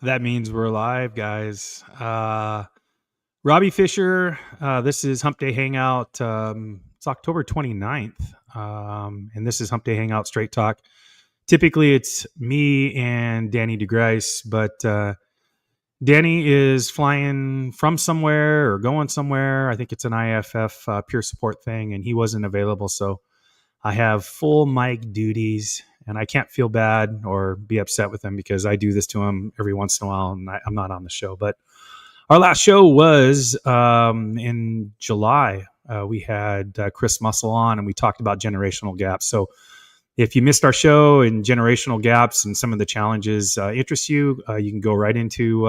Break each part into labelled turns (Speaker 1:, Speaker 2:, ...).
Speaker 1: That means we're live, guys. Robbie Fisher, this is Humpday Hangout. It's October 29th, and this is Humpday Hangout Straight Talk. Typically, it's me and Danny DeGrice, but Danny is flying from somewhere or going somewhere. I think it's an IFF peer support thing, and he wasn't available, so I have full mic duties, and I can't feel bad or be upset with him because I do this to him every once in a while, and I'm not on the show. But our last show was in July. We had Chris Muscle on, and we talked about generational gaps. So if you missed our show and generational gaps and some of the challenges interest you, you can go right into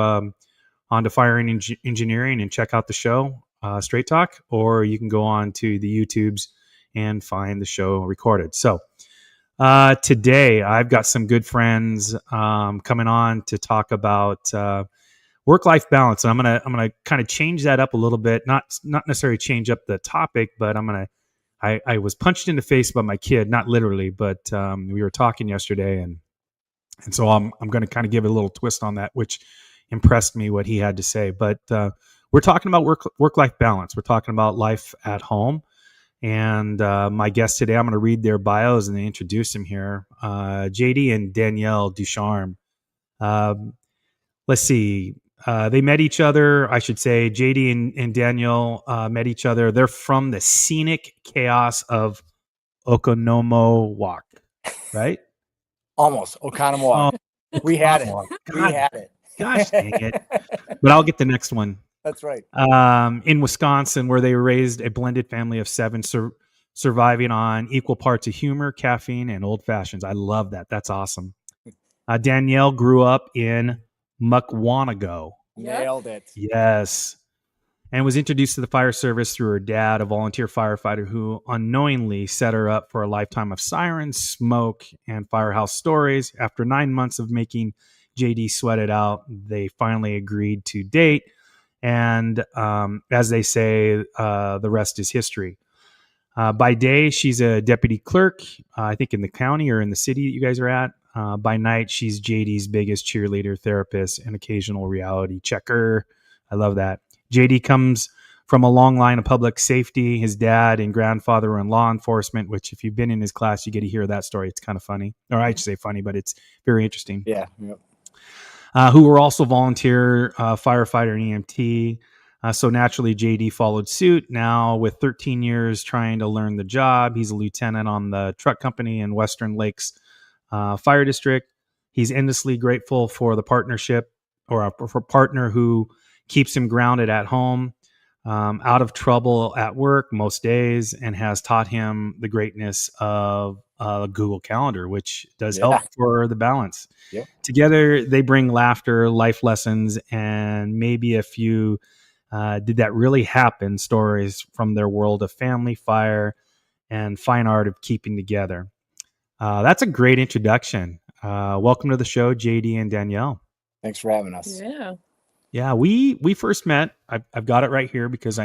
Speaker 1: onto fire and engineering and check out the show, Straight Talk, or you can go on to the YouTubes and find the show recorded. So today I've got some good friends coming on to talk about work-life balance, and I'm gonna kind of change that up a little bit. Not necessarily change up the topic, but I was punched in the face by my kid, not literally, but we were talking yesterday, and so I'm going to kind of give it a little twist on that, which impressed me what he had to say. But we're talking about work-life balance. We're talking about life at home. And my guests today, I'm going to read their bios and they introduce them here. JD and Danielle DuCharme. Let's see. They met each other. I should say JD and Danielle met each other. They're from the scenic chaos of Oconomowoc, right?
Speaker 2: Almost. Oconomowoc. We had it. We had it.
Speaker 1: Gosh dang it. But I'll get the next one.
Speaker 2: That's right.
Speaker 1: In Wisconsin, where they raised a blended family of 7, surviving on equal parts of humor, caffeine, and old fashions. I love that. That's awesome. Danielle grew up in Mukwonago.
Speaker 2: Nailed it.
Speaker 1: Yes. And was introduced to the fire service through her dad, a volunteer firefighter who unknowingly set her up for a lifetime of sirens, smoke, and firehouse stories. After 9 months of making JD sweat it out, they finally agreed to date. And as they say, the rest is history. By day, she's a deputy clerk, I think in the county or in the city that you guys are at. By night, she's JD's biggest cheerleader, therapist, and occasional reality checker. I love that. JD comes from a long line of public safety. His dad and grandfather were in law enforcement, which if you've been in his class, you get to hear that story. It's kind of funny. Or I should say funny, but it's very interesting.
Speaker 2: Yeah. Yep.
Speaker 1: Who were also volunteer firefighter and EMT. So naturally, JD followed suit. Now, with 13 years trying to learn the job, he's a lieutenant on the truck company in Western Lakes Fire District. He's endlessly grateful for the partnership or for a partner who keeps him grounded at home, out of trouble at work most days, and has taught him the greatness of Google Calendar, which does help for the balance.
Speaker 2: Yep.
Speaker 1: Together, they bring laughter, life lessons, and maybe a few did that really happen stories from their world of family, fire, and fine art of keeping together. That's a great introduction. Welcome to the show, JD and Danielle.
Speaker 2: Thanks for having us.
Speaker 1: Yeah, we first met. I've got it right here because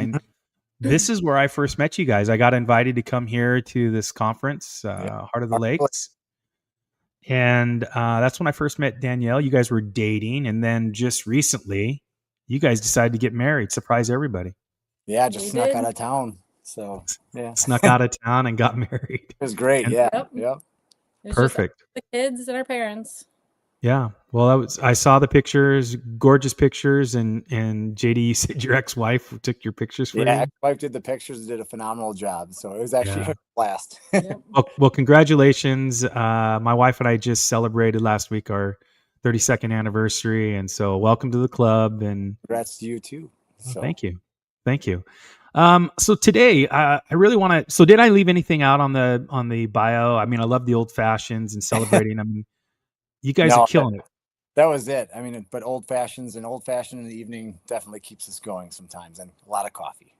Speaker 1: this is where I first met you guys. I got invited to come here to this conference, Heart of the Lakes. And that's when I first met Danielle. You guys were dating. And then just recently, you guys decided to get married. Surprise everybody.
Speaker 2: Yeah, just snuck out of town. So, yeah.
Speaker 1: Snuck out of town and got married.
Speaker 2: It was great.
Speaker 1: And,
Speaker 2: Yep.
Speaker 3: It was
Speaker 1: perfect.
Speaker 3: Just the kids and our parents.
Speaker 1: Yeah. Well, I saw the pictures, gorgeous pictures, and JD, you said your ex-wife took your pictures for you?
Speaker 2: Yeah, ex-wife did the pictures and did a phenomenal job. So it was actually a blast.
Speaker 3: Yep.
Speaker 1: Well, congratulations. My wife and I just celebrated last week our 32nd anniversary, and so welcome to the club. And
Speaker 2: congrats to you too. So.
Speaker 1: Thank you. So today, I really want to. So did I leave anything out on the bio? I mean, I love the old fashions and celebrating them. You guys are killing it.
Speaker 2: That was it. I mean, but old fashioned in the evening definitely keeps us going sometimes, and a lot of coffee.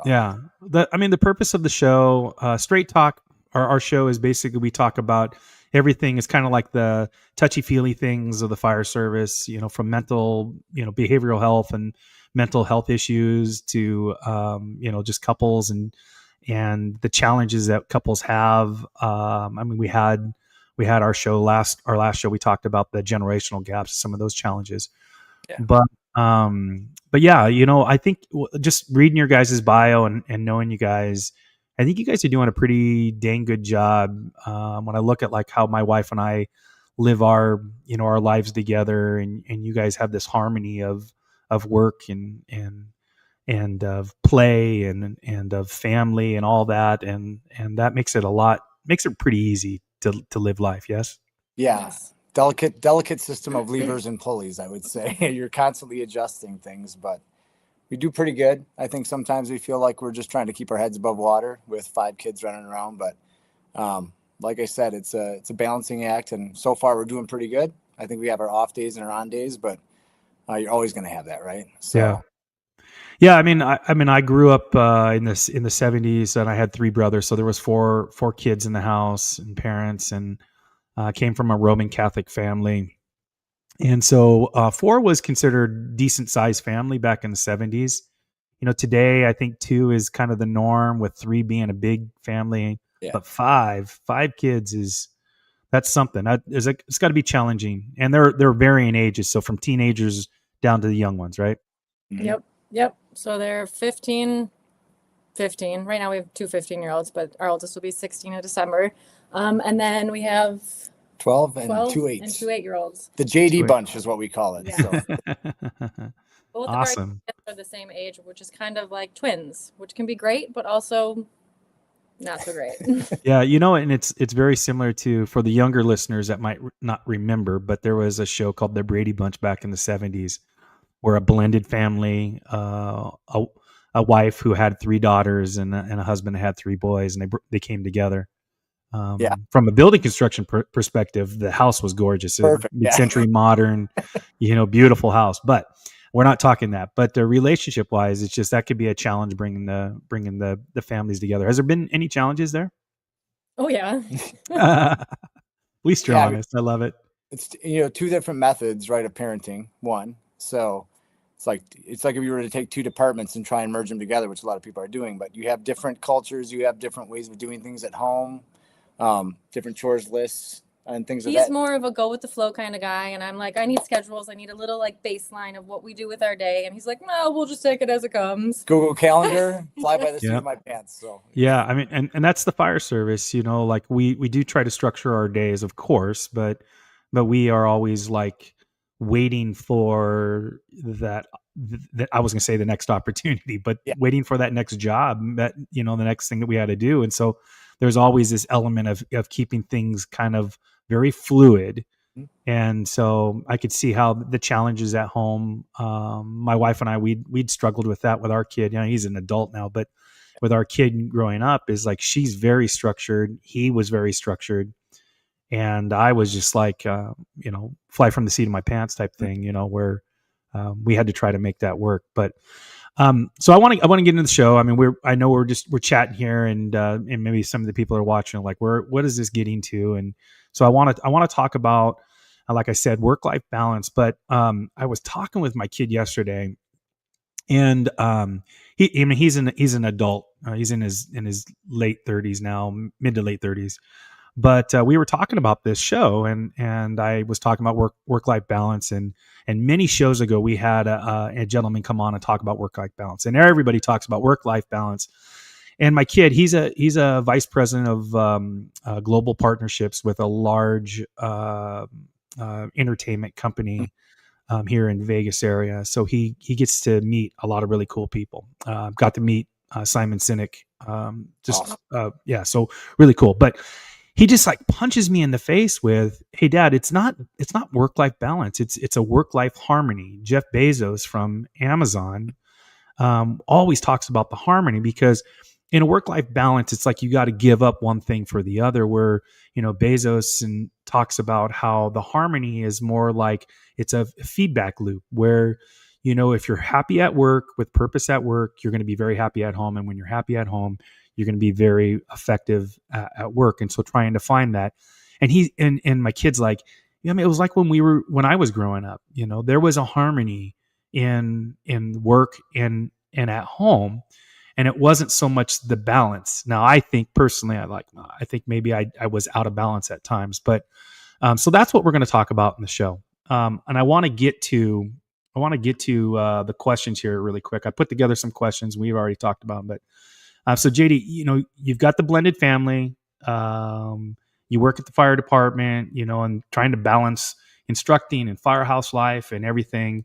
Speaker 2: Yeah.
Speaker 1: The purpose of the show, Straight Talk, our show is basically we talk about everything. Is kind of like the touchy-feely things of the fire service, from mental, behavioral health and mental health issues to, just couples and the challenges that couples have. We we had our last show, we talked about the generational gaps, some of those challenges.
Speaker 2: Yeah.
Speaker 1: But yeah, I think just reading your guys' bio and knowing you guys, I think you guys are doing a pretty dang good job. When I look at like how my wife and I live our lives together, and you guys have this harmony of work and of play and of family and all that, and that makes it pretty easy to live life. Yes.
Speaker 2: Yeah.
Speaker 3: Yes.
Speaker 2: Delicate system of levers and pulleys, I would say. You're constantly adjusting things, but we do pretty good. I think sometimes we feel like we're just trying to keep our heads above water with 5 kids running around, but like I said, it's a balancing act, and so far we're doing pretty good. I think we have our off days and our on days, but you're always going to have that, right? So
Speaker 1: Yeah. Yeah, I mean, I grew up in the '70s, and I had 3 brothers, so there was four kids in the house and parents, and came from a Roman Catholic family, and so 4 was considered decent sized family back in the '70s. Today I think 2 is kind of the norm, with 3 being a big family,
Speaker 2: yeah,
Speaker 1: but five kids that's something. It's got to be challenging, and they're varying ages, so from teenagers down to the young ones, right?
Speaker 2: Mhm.
Speaker 3: Yep. So they're 15. Right now we have 2 15-year-olds, but our oldest will be 16 in December. And then we have
Speaker 2: 12 and
Speaker 3: 12
Speaker 2: 2
Speaker 3: and
Speaker 2: 8s.
Speaker 3: 2 8-year-olds.
Speaker 2: The JD
Speaker 1: 2 8.
Speaker 2: bunch is what we call it.
Speaker 3: Yeah.
Speaker 2: So
Speaker 3: Both of our
Speaker 1: Awesome.
Speaker 3: kids are the same age, which is kind of like twins, which can be great, but also not so great.
Speaker 1: Yeah, and it's very similar to, for the younger listeners that might not remember, but there was a show called The Brady Bunch back in the '70s, where a blended family, a wife who had 3 daughters and a husband that had 3 boys, and they came together.
Speaker 2: Yeah.
Speaker 1: From a building construction perspective, the house was gorgeous,
Speaker 2: Perfect. Yeah.
Speaker 1: mid-century modern, beautiful house. But we're not talking that. But the relationship wise, it's just that could be a challenge bringing the families together. Has there been any challenges there?
Speaker 3: Oh, yeah.
Speaker 1: At least you're
Speaker 2: Yeah,
Speaker 1: honest. I love it.
Speaker 2: it's 2 different methods, right, of parenting. One, so it's like if you were to take 2 departments and try and merge them together, which a lot of people are doing, but you have different cultures, you have different ways of doing things at home, different chores lists and things of
Speaker 3: He's
Speaker 2: that.
Speaker 3: more of a go with the flow kind of guy, and I'm like, I need schedules. I need a little like baseline of what we do with our day, and he's like, no, we'll just take it as it comes.
Speaker 2: Google Calendar, fly by the seat
Speaker 1: Yep.
Speaker 2: of my pants. So
Speaker 1: Yeah, I mean, and that's the fire service. Like we do try to structure our days, of course, but we are always like waiting for that I was going to say the next opportunity, but
Speaker 2: Yeah.
Speaker 1: waiting for that next job, that the next thing that we had to do. And so there's always this element of keeping things kind of very fluid.
Speaker 2: Mhm.
Speaker 1: And so I could see how the challenges at home. My wife and I, we'd struggled with that with our kid. He's an adult now, but with our kid growing up, is like she's very structured. He was very structured, and I was just like, fly from the seat of my pants type thing. Where we had to try to make that work. But so I want to get into the show. I mean, I know we're chatting here, and maybe some of the people are watching are like, what is this getting to? And so I want to talk about, like I said, work-life balance. But I was talking with my kid yesterday, and he's an adult. He's in his late 30s now, mid to late 30s. But we were talking about this show, and I was talking about work-life balance, and many shows ago we had a gentleman come on and talk about work-life balance, and everybody talks about work-life balance. And my kid, he's a vice president of global partnerships with a large entertainment company here in Vegas area. So he gets to meet a lot of really cool people. Got to meet Simon Sinek. Yeah, so really cool. But he just like punches me in the face with, "Hey, Dad, it's not work-life balance. It's a work-life harmony." Jeff Bezos from Amazon always talks about the harmony, because in a work-life balance, it's like you got to give up one thing for the other. Where Bezos talks about how the harmony is more like it's a feedback loop, where if you're happy at work, with purpose at work, you're going to be very happy at home, and when you're happy at home, you're going to be very effective at work. And so trying to find that, and my kid's like, I mean, it was like when I was growing up, there was a harmony in work and at home. and it wasn't so much the balance. Now, I think personally, I think maybe I was out of balance at times, but so that's what we're going to talk about in the show. And I want to get to the questions here really quick. I put together some questions we've already talked about, but so JD, you've got the blended family. You work at the fire department, and trying to balance instructing and firehouse life and everything,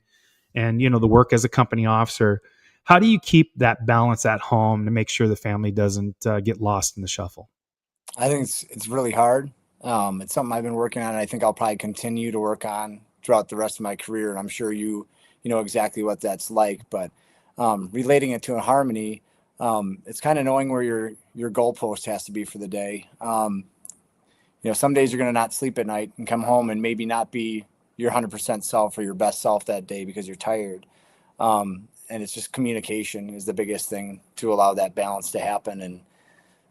Speaker 1: and the work as a company officer. How do you keep that balance at home to make sure the family doesn't get lost in the shuffle?
Speaker 2: I think it's really hard. It's something I've been working on, and I think I'll probably continue to work on throughout the rest of my career. And I'm sure you know exactly what that's like. But relating it to a harmony, it's kind of knowing where your goalpost has to be for the day. Some days you're going to not sleep at night and come home and maybe not be your 100% self or your best self that day because you're tired. And it's just communication is the biggest thing to allow that balance to happen. And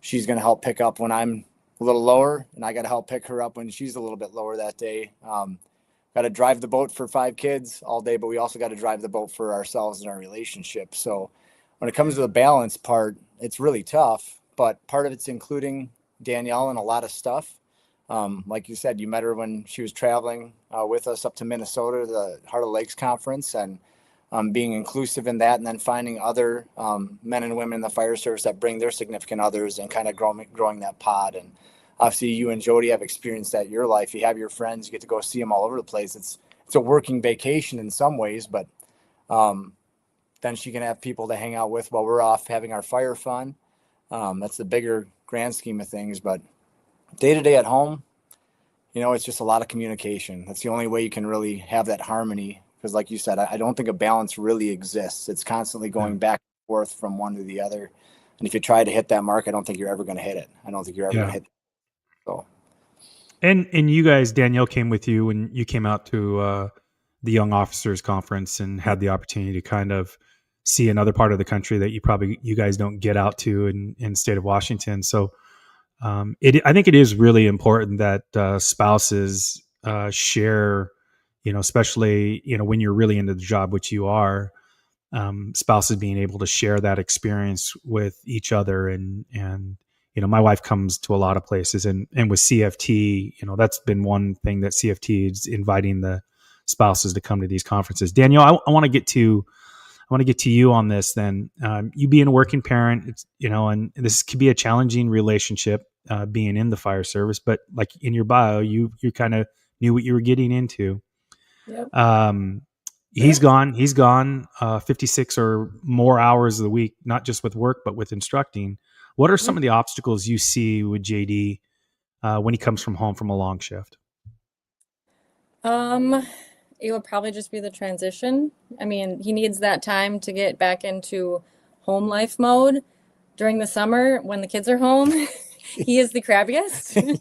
Speaker 2: she's going to help pick up when I'm a little lower, and I got to help pick her up when she's a little bit lower that day. Got to drive the boat for 5 kids all day, but we also got to drive the boat for ourselves and our relationship. So when it comes to the balance part, it's really tough, but part of it's including Danielle and a lot of stuff. Like you said, you met her when she was traveling with us up to Minnesota, the Heart of Lakes conference, and being inclusive in that, and then finding other men and women in the fire service that bring their significant others and kind of growing that pod. And obviously you and Jody have experienced that in your life. You have your friends, you get to go see them all over the place. It's a working vacation in some ways, but then she can have people to hang out with while we're off having our fire fun. That's the bigger grand scheme of things. But day to day at home, it's just a lot of communication. That's the only way you can really have that harmony. Because like you said, I don't think a balance really exists. It's constantly going back and forth from one to the other. And if you try to hit that mark, I don't think you're ever going to hit it. I don't think you're ever going to hit it. So.
Speaker 1: And you guys, Danielle came with you when you came out to the Young Officers Conference and had the opportunity to kind of see another part of the country that you guys don't get out to in the state of Washington. So I think it is really important that spouses share, especially, when you're really into the job, which you are, spouses being able to share that experience with each other. And my wife comes to a lot of places, and with CFT, that's been one thing that CFT is inviting the spouses to come to these conferences. Danielle, I want to get to you on this. Then you being a working parent, it's, and this could be a challenging relationship being in the fire service, but like in your bio, you kind of knew what you were getting into. Yep. He's gone 56 or more hours of the week, not just with work, but with instructing. What are some of the obstacles you see with JD when he comes from home from a long shift?
Speaker 3: It would probably just be the transition. I mean, he needs that time to get back into home life mode. During the summer when the kids are home, he is the crabbiest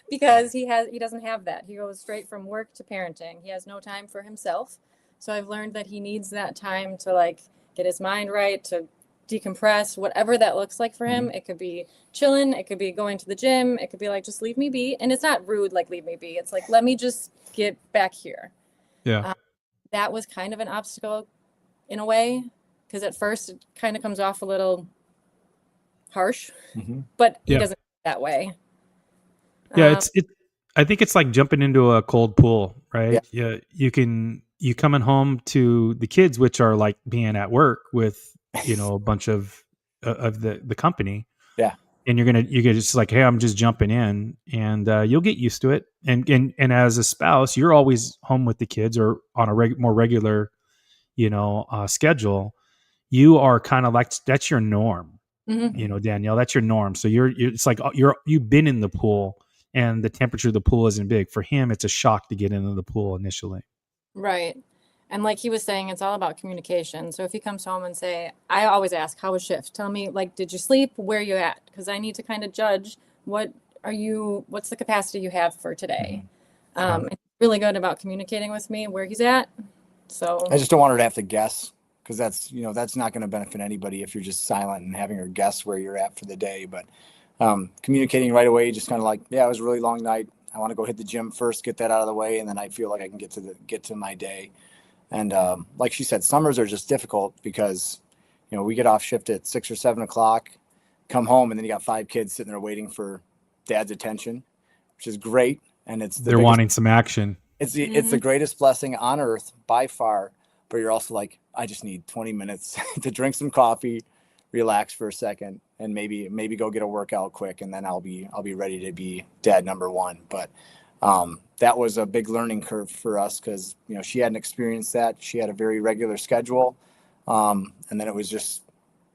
Speaker 3: because he doesn't have that. He goes straight from work to parenting. He has no time for himself. So I've learned that he needs that time to get his mind right, to decompress, whatever that looks like for him. It could be chilling, it could be going to the gym, it could be just leave me be. And it's not rude, leave me be. It's let me just get back here.
Speaker 1: Yeah.
Speaker 3: That was kind of an obstacle in a way, because at first it kind of comes off a little harsh, but he doesn't that way.
Speaker 1: Yeah, I think it's like jumping into a cold pool, right? Yeah, you coming home to the kids, which are like being at work with a bunch of the company. Yeah, and you're just like, hey, I'm just jumping in, and you'll get used to it. And as a spouse, you're always home with the kids or on a more regular, schedule. You are kind of like, that's your norm. Danielle, that's your norm. So it's like you've been in the pool, and the temperature of the pool isn't big. For him, it's a shock to get into the pool initially.
Speaker 3: Right. And like he was saying, it's all about communication. So if he comes home and I always ask, how was shift? Tell me, did you sleep? Where are you at? Because I need to kind of judge what's the capacity you have for today. It's really good about communicating with me where he's at. So
Speaker 2: I just don't want her to have to guess, because that's not going to benefit anybody if you're just silent and having her guess where you're at for the day. But communicating right away, just kind of it was a really long night. I want to go hit the gym first, get that out of the way, and then I feel like I can get to my day. And like she said, summers are just difficult because we get off shift at 6 or 7 o'clock, come home, and then you got 5 kids sitting there waiting for dad's attention, which is great. And
Speaker 1: they're wanting some action.
Speaker 2: It's the greatest blessing on earth by far. But you're also like, I just need 20 minutes to drink some coffee, relax for a second, and maybe go get a workout quick, and then I'll be ready to be dad number one. But that was a big learning curve for us because she hadn't experienced that. She had a very regular schedule, and then it was just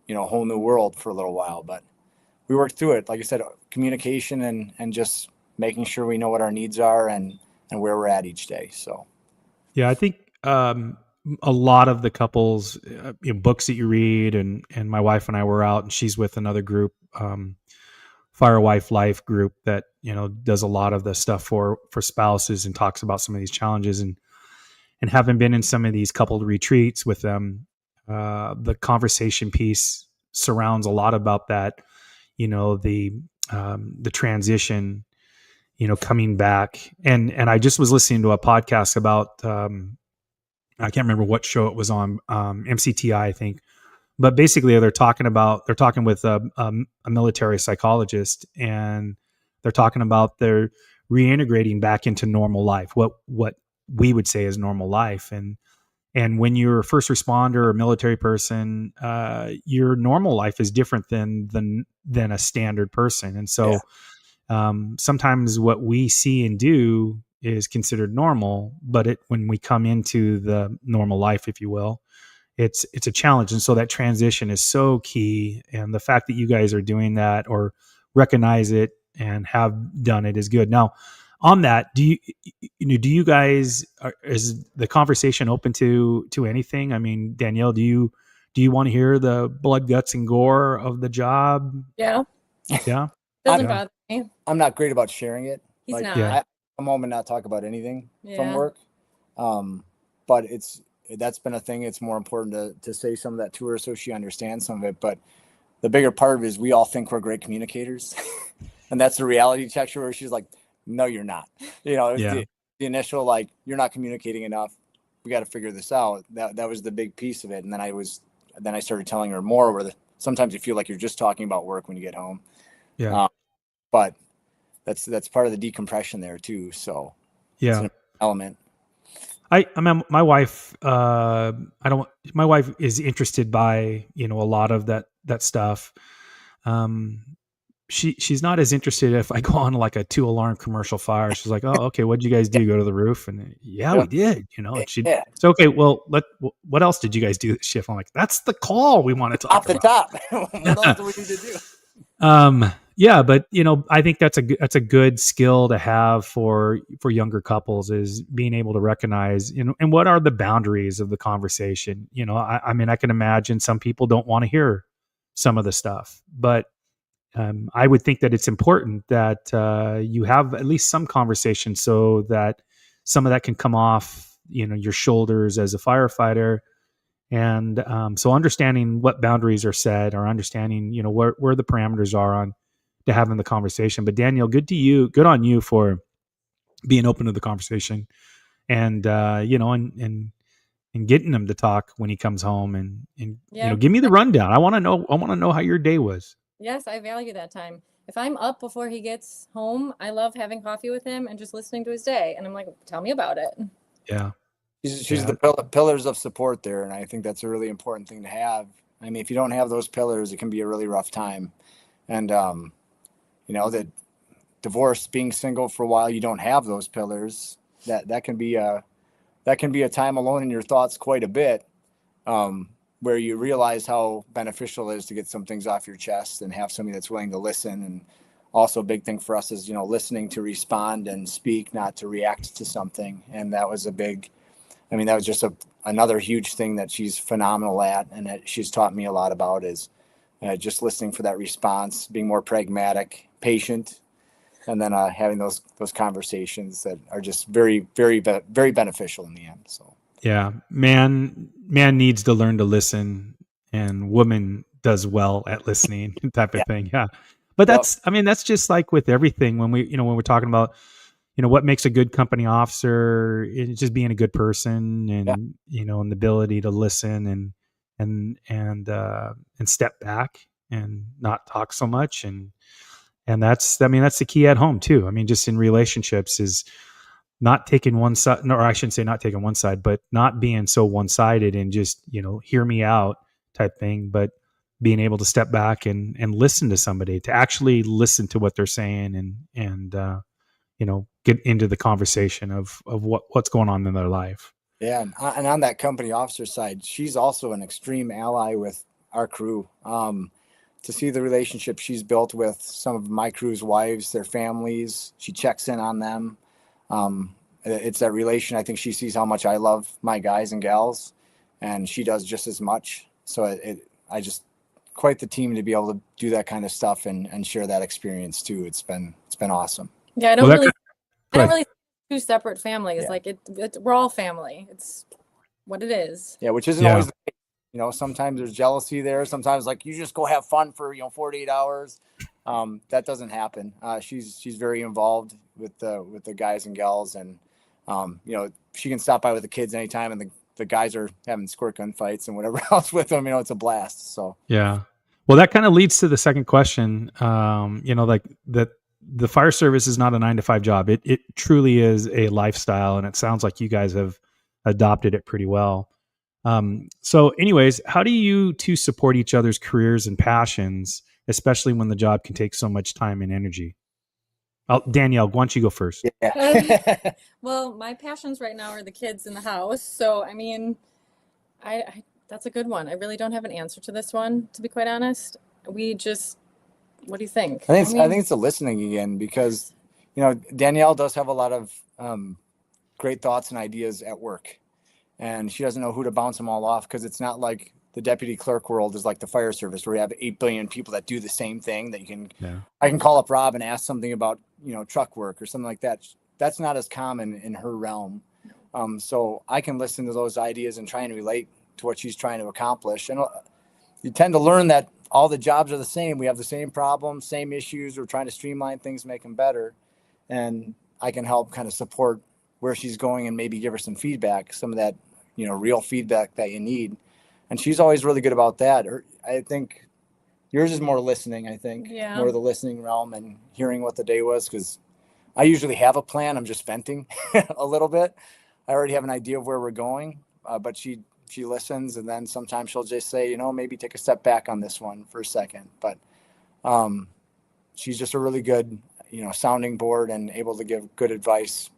Speaker 2: a whole new world for a little while. But we worked through it. Like I said, communication and just making sure we know what our needs are and where we're at each day. So
Speaker 1: yeah, I think a lot of the couples books that you read, and my wife and I were out, and she's with another group, Fire Wife Life group, that does a lot of the stuff for spouses and talks about some of these challenges, and having been in some of these coupled retreats with them, the conversation piece surrounds a lot about that, the transition, coming back. And I just was listening to a podcast about, I can't remember what show it was on, MCTI, I think. But basically, they're talking with a military psychologist, and they're talking about their reintegrating back into normal life, what we would say is normal life. And when you're a first responder or a military person, your normal life is different than a standard person. And so sometimes what we see and do is considered normal, but when we come into the normal life, if you will, it's a challenge. And so that transition is so key. And the fact that you guys are doing that or recognize it and have done it is good. Now, on that, do you guys, is the conversation open to anything? I mean, Danielle, do you want to hear the blood, guts, and gore of the job?
Speaker 3: Yeah.
Speaker 1: Yeah.
Speaker 3: Doesn't bother me.
Speaker 2: I'm not great about sharing it.
Speaker 3: He's not.
Speaker 2: I come home and not talk about anything from work. But that's been a thing. It's more important to say some of that to her so she understands some of it. But the bigger part of it is we all think we're great communicators. And that's the reality check where she's like, no, you're not. The initial, like, you're not communicating enough. We got to figure this out. That was the big piece of it. And then I started telling her more where sometimes you feel like you're just talking about work when you get home.
Speaker 1: Yeah.
Speaker 2: But that's part of the decompression there too. So
Speaker 1: yeah,
Speaker 2: it's an element.
Speaker 1: I mean, my wife, my wife is interested by, a lot of that stuff. She's not as interested if I go on like a 2-alarm commercial fire. She's like, oh, okay. What'd you guys do? Go to the roof? And we did, and so, okay, well, what else did you guys do this shift? I'm like, that's the call we want to talk about.
Speaker 2: Off the top. What else do we need to do?
Speaker 1: Yeah, but I think that's a good skill to have for younger couples, is being able to recognize, and what are the boundaries of the conversation. I mean, I can imagine some people don't want to hear some of the stuff, but I would think that it's important that you have at least some conversation so that some of that can come off, your shoulders as a firefighter. And so understanding what boundaries are set, or understanding, where the parameters are on to having the conversation. But Danielle, good on you for being open to the conversation, and and getting him to talk when he comes home, and give me the rundown. I want to know how your day was.
Speaker 3: Yes, I value that time. If I'm up before he gets home, I love having coffee with him and just listening to his day. And I'm like, tell me about it.
Speaker 1: Yeah.
Speaker 2: She's the pillars of support there. And I think that's a really important thing to have. I mean, if you don't have those pillars, it can be a really rough time. And, that divorce, being single for a while, you don't have those pillars. That can be a time alone in your thoughts quite a bit, where you realize how beneficial it is to get some things off your chest and have somebody that's willing to listen. And also a big thing for us is, listening to respond and speak, not to react to something. And that was that was just another huge thing that she's phenomenal at, and that she's taught me a lot about, is just listening for that response, being more pragmatic, patient, and then having those conversations that are just very, very, very beneficial in the end. So
Speaker 1: yeah, man needs to learn to listen, and woman does well at listening, type of thing. Yeah, but that's just like with everything when we're talking about what makes a good company officer, it's just being a good person, and and the ability to listen and step back and not talk so much. And that's, I mean, that's the key at home too. I mean, just in relationships is not taking one side, or I shouldn't say not taking one side, but not being so one-sided and just, hear me out type thing, but being able to step back and listen to somebody, to actually listen to what they're saying and get into the conversation of what's going on in their life.
Speaker 2: Yeah, and on that company officer side, she's also an extreme ally with our crew. To see the relationship she's built with some of my crew's wives, their families, she checks in on them. It's that relation. I think she sees how much I love my guys and gals, and she does just as much. So I just quite the team to be able to do that kind of stuff and share that experience too. It's been awesome.
Speaker 3: Yeah, I don't really two separate families.
Speaker 2: Yeah.
Speaker 3: Like we're all family. It's what it is.
Speaker 2: Yeah, which isn't always the case. Sometimes there's jealousy there. Sometimes like you just go have fun for 48 hours. That doesn't happen. She's very involved with the guys and gals, and she can stop by with the kids anytime, and the guys are having squirt gun fights and whatever else with them. It's a blast. So
Speaker 1: yeah. Well, that kind of leads to the second question. Like that the fire service is not a 9-to-5 job. It truly is a lifestyle, and it sounds like you guys have adopted it pretty well. So anyways, how do you two support each other's careers and passions, especially when the job can take so much time and energy? Danielle, why don't you go first?
Speaker 2: Yeah.
Speaker 3: Well, my passions right now are the kids in the house. So, I mean, I that's a good one. I really don't have an answer to this one, to be quite honest. What do you think?
Speaker 2: I think it's the listening again, because, Danielle does have a lot of great thoughts and ideas at work, and she doesn't know who to bounce them all off, because it's not like the deputy clerk world is like the fire service, where you have 8 billion people that do the same thing that I can call up Rob and ask something about, truck work or something like that. That's not as common in her realm. So I can listen to those ideas and try and relate to what she's trying to accomplish. And you tend to learn that all the jobs are the same. We have the same problems, same issues. We're trying to streamline things, make them better. And I can help kind of support where she's going and maybe give her some feedback, some of that, real feedback that you need. And she's always really good about that. I think yours is more listening, more of the listening realm and hearing what the day was, because I usually have a plan. I'm just venting a little bit. I already have an idea of where we're going, but she listens, and then sometimes she'll just say, maybe take a step back on this one for a second. But she's just a really good, sounding board and able to give good advice,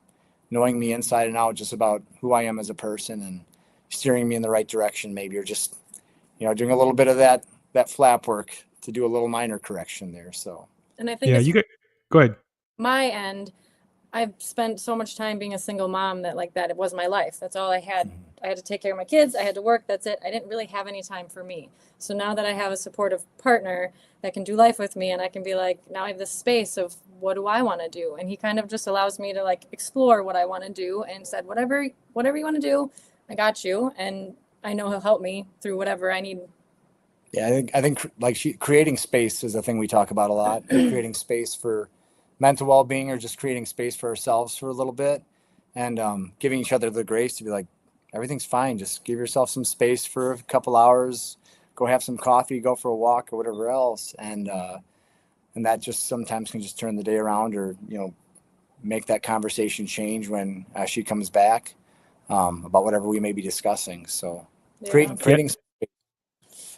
Speaker 2: knowing me inside and out just about who I am as a person and steering me in the right direction, maybe, or just, doing a little bit of that flap work to do a little minor correction there. So,
Speaker 3: and I think
Speaker 1: go ahead.
Speaker 3: My end, I've spent so much time being a single mom that it was my life. That's all I had. I had to take care of my kids. I had to work. That's it. I didn't really have any time for me. So now that I have a supportive partner that can do life with me, and I can be like, now I have this space of what do I want to do? And he kind of just allows me to explore what I want to do, and said, whatever you want to do, I got you. And I know he'll help me through whatever I need.
Speaker 2: Yeah, I think creating space is a thing we talk about a lot. Creating space for mental well-being, or just creating space for ourselves for a little bit, and giving each other the grace to be like, everything's fine. Just give yourself some space for a couple hours, go have some coffee, go for a walk, or whatever else. And that just sometimes can just turn the day around, or, make that conversation change when she comes back about whatever we may be discussing. So creating space.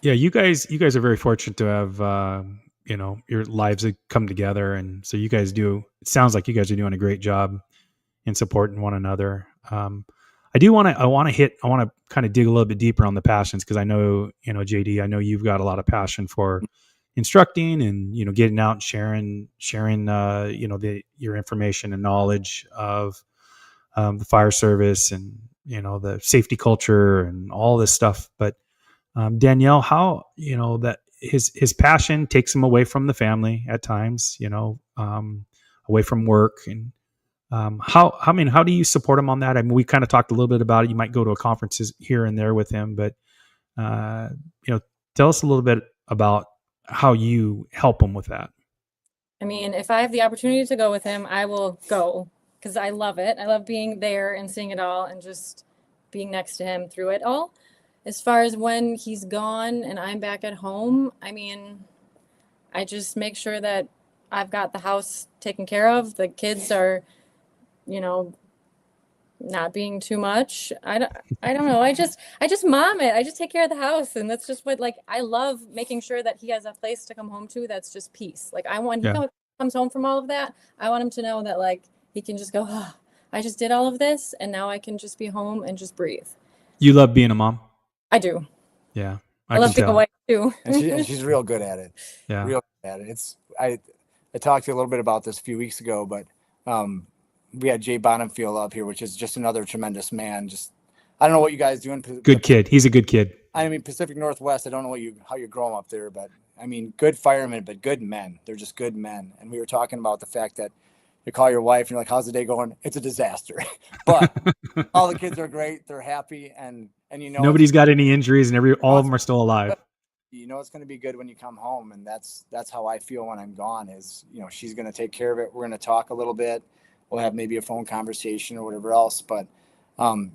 Speaker 1: Yeah, you guys are very fortunate to have your lives have come together, and so you guys it sounds like you guys are doing a great job in supporting one another. I want to kind of dig a little bit deeper on the passions, because I know, JD, I know you've got a lot of passion for instructing and, getting out and sharing your information and knowledge of the fire service and, the safety culture and all this stuff. But Danielle, how, that his passion takes him away from the family at times, away from work. And how do you support him on that? I mean, we kind of talked a little bit about it. You might go to a conferences here and there with him, but tell us a little bit about how you help him with that.
Speaker 3: I mean, if I have the opportunity to go with him, I will go, because I love it. I love being there and seeing it all and just being next to him through it all. as far as when he's gone and I'm back at home, I mean, I just make sure that I've got the house taken care of. The kids are, you know, not being too much. I don't know. I just mom it. I just take care of the house, and that's just what, like, I love making sure that he has a place to come home to that's just peace. Like, I want he
Speaker 1: Yeah.
Speaker 3: comes home from all of that, I want him to know that, like, he can just go, oh, I just did all of this and now I can just be home and just breathe.
Speaker 1: You love being a mom?
Speaker 3: I do.
Speaker 1: Yeah.
Speaker 3: I love being a wife too.
Speaker 2: And she's real good at it.
Speaker 1: Yeah.
Speaker 2: Real good at it. I talked to you a little bit about this a few weeks ago, but we had Jay Bonhamfield up here, which is just another tremendous man. Just, I don't know what you guys do in
Speaker 1: Good kid. He's a good kid.
Speaker 2: I mean, Pacific Northwest, I don't know how you grow them up there, but I mean, good firemen, but good men. They're just good men. And we were talking about the fact that you call your wife and you're like, how's the day going? It's a disaster. But all the kids are great. They're happy. And you know,
Speaker 1: nobody's got any injuries and all of them are still alive.
Speaker 2: You know, it's going to be good when you come home. And that's how I feel when I'm gone is, you know, she's going to take care of it. We're going to talk a little bit. We'll have maybe a phone conversation or whatever else, but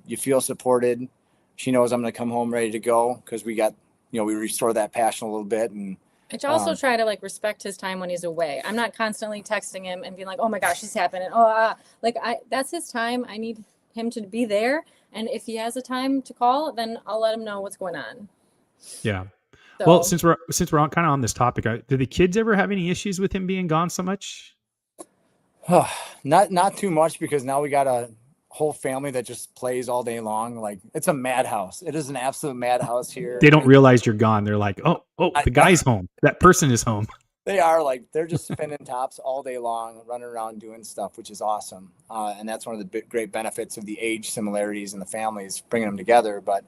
Speaker 2: you feel supported. She knows I'm going to come home ready to go because we got, you know, we restore that passion a little bit. And
Speaker 3: I also try to, like, respect his time when he's away. I'm not constantly texting him and being like, oh my gosh, this happened. And that's his time. I need him to be there. And if he has a time to call, then I'll let him know what's going on.
Speaker 1: Yeah.
Speaker 3: So,
Speaker 1: well, since we're kind of on this topic, do the kids ever have any issues with him being gone so much?
Speaker 2: Not too much, because now we got a whole family that just plays all day long. Like, it's a madhouse. It is an absolute madhouse here.
Speaker 1: They don't realize you're gone. They're like, oh, the guy's home. That person is home.
Speaker 2: They are, like, they're just spinning tops all day long, running around doing stuff, which is awesome. And that's one of the great benefits of the age similarities in the families, bringing them together. But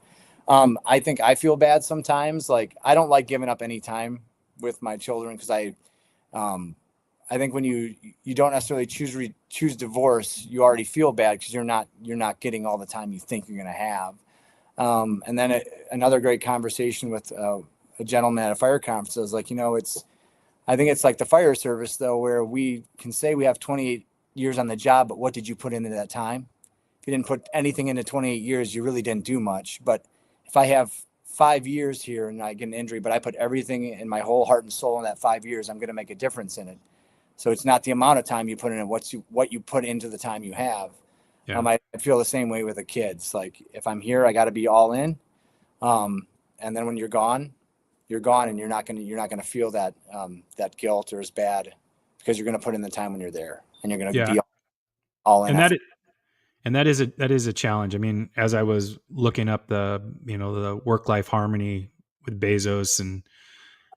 Speaker 2: I think I feel bad sometimes. Like, I don't like giving up any time with my children, because I think when you don't necessarily choose divorce, you already feel bad because you're not getting all the time you think you're going to have. And then another great conversation with a gentleman at a fire conference. I was like, you know, I think it's like the fire service, though, where we can say we have 28 years on the job, but what did you put into that time? If you didn't put anything into 28 years, you really didn't do much. But if I have 5 years here and I get an injury, but I put everything in my whole heart and soul in that 5 years, I'm going to make a difference in it. So it's not the amount of time you put in, and what you put into the time you have.
Speaker 1: Yeah.
Speaker 2: I feel the same way with the kids. Like, if I'm here, I got to be all in. And then when you're gone, and you're not gonna feel that guilt or as bad, because you're gonna put in the time when you're there, and you're gonna be all in.
Speaker 1: And that is a challenge. I mean, as I was looking up the work-life harmony with Bezos and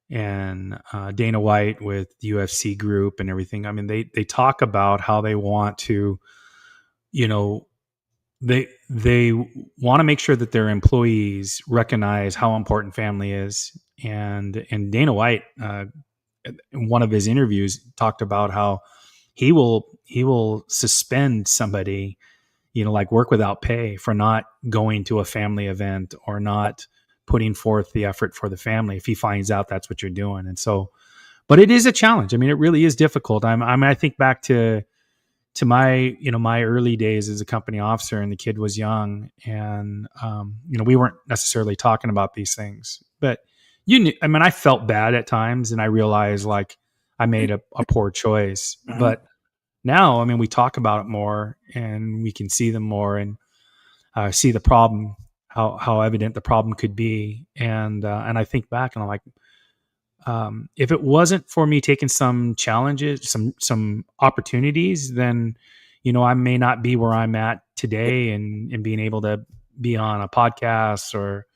Speaker 1: Dana White with the UFC group and everything. I mean, they talk about how they want to, you know, they want to make sure that their employees recognize how important family is. And Dana White, in one of his interviews, talked about how he will suspend somebody, you know, like work without pay for not going to a family event or not putting forth the effort for the family if he finds out that's what you're doing. And so, but it is a challenge. I mean, it really is difficult. I think back to my, you know, my early days as a company officer, and the kid was young, and, you know, we weren't necessarily talking about these things, but I felt bad at times, and I realized, like, I made a poor choice. Mm-hmm. But now, I mean, we talk about it more, and we can see them more, and see the problem, how evident the problem could be. And I think back, and I'm like, if it wasn't for me taking some challenges, some opportunities, then, you know, I may not be where I'm at today, and being able to be on a podcast or,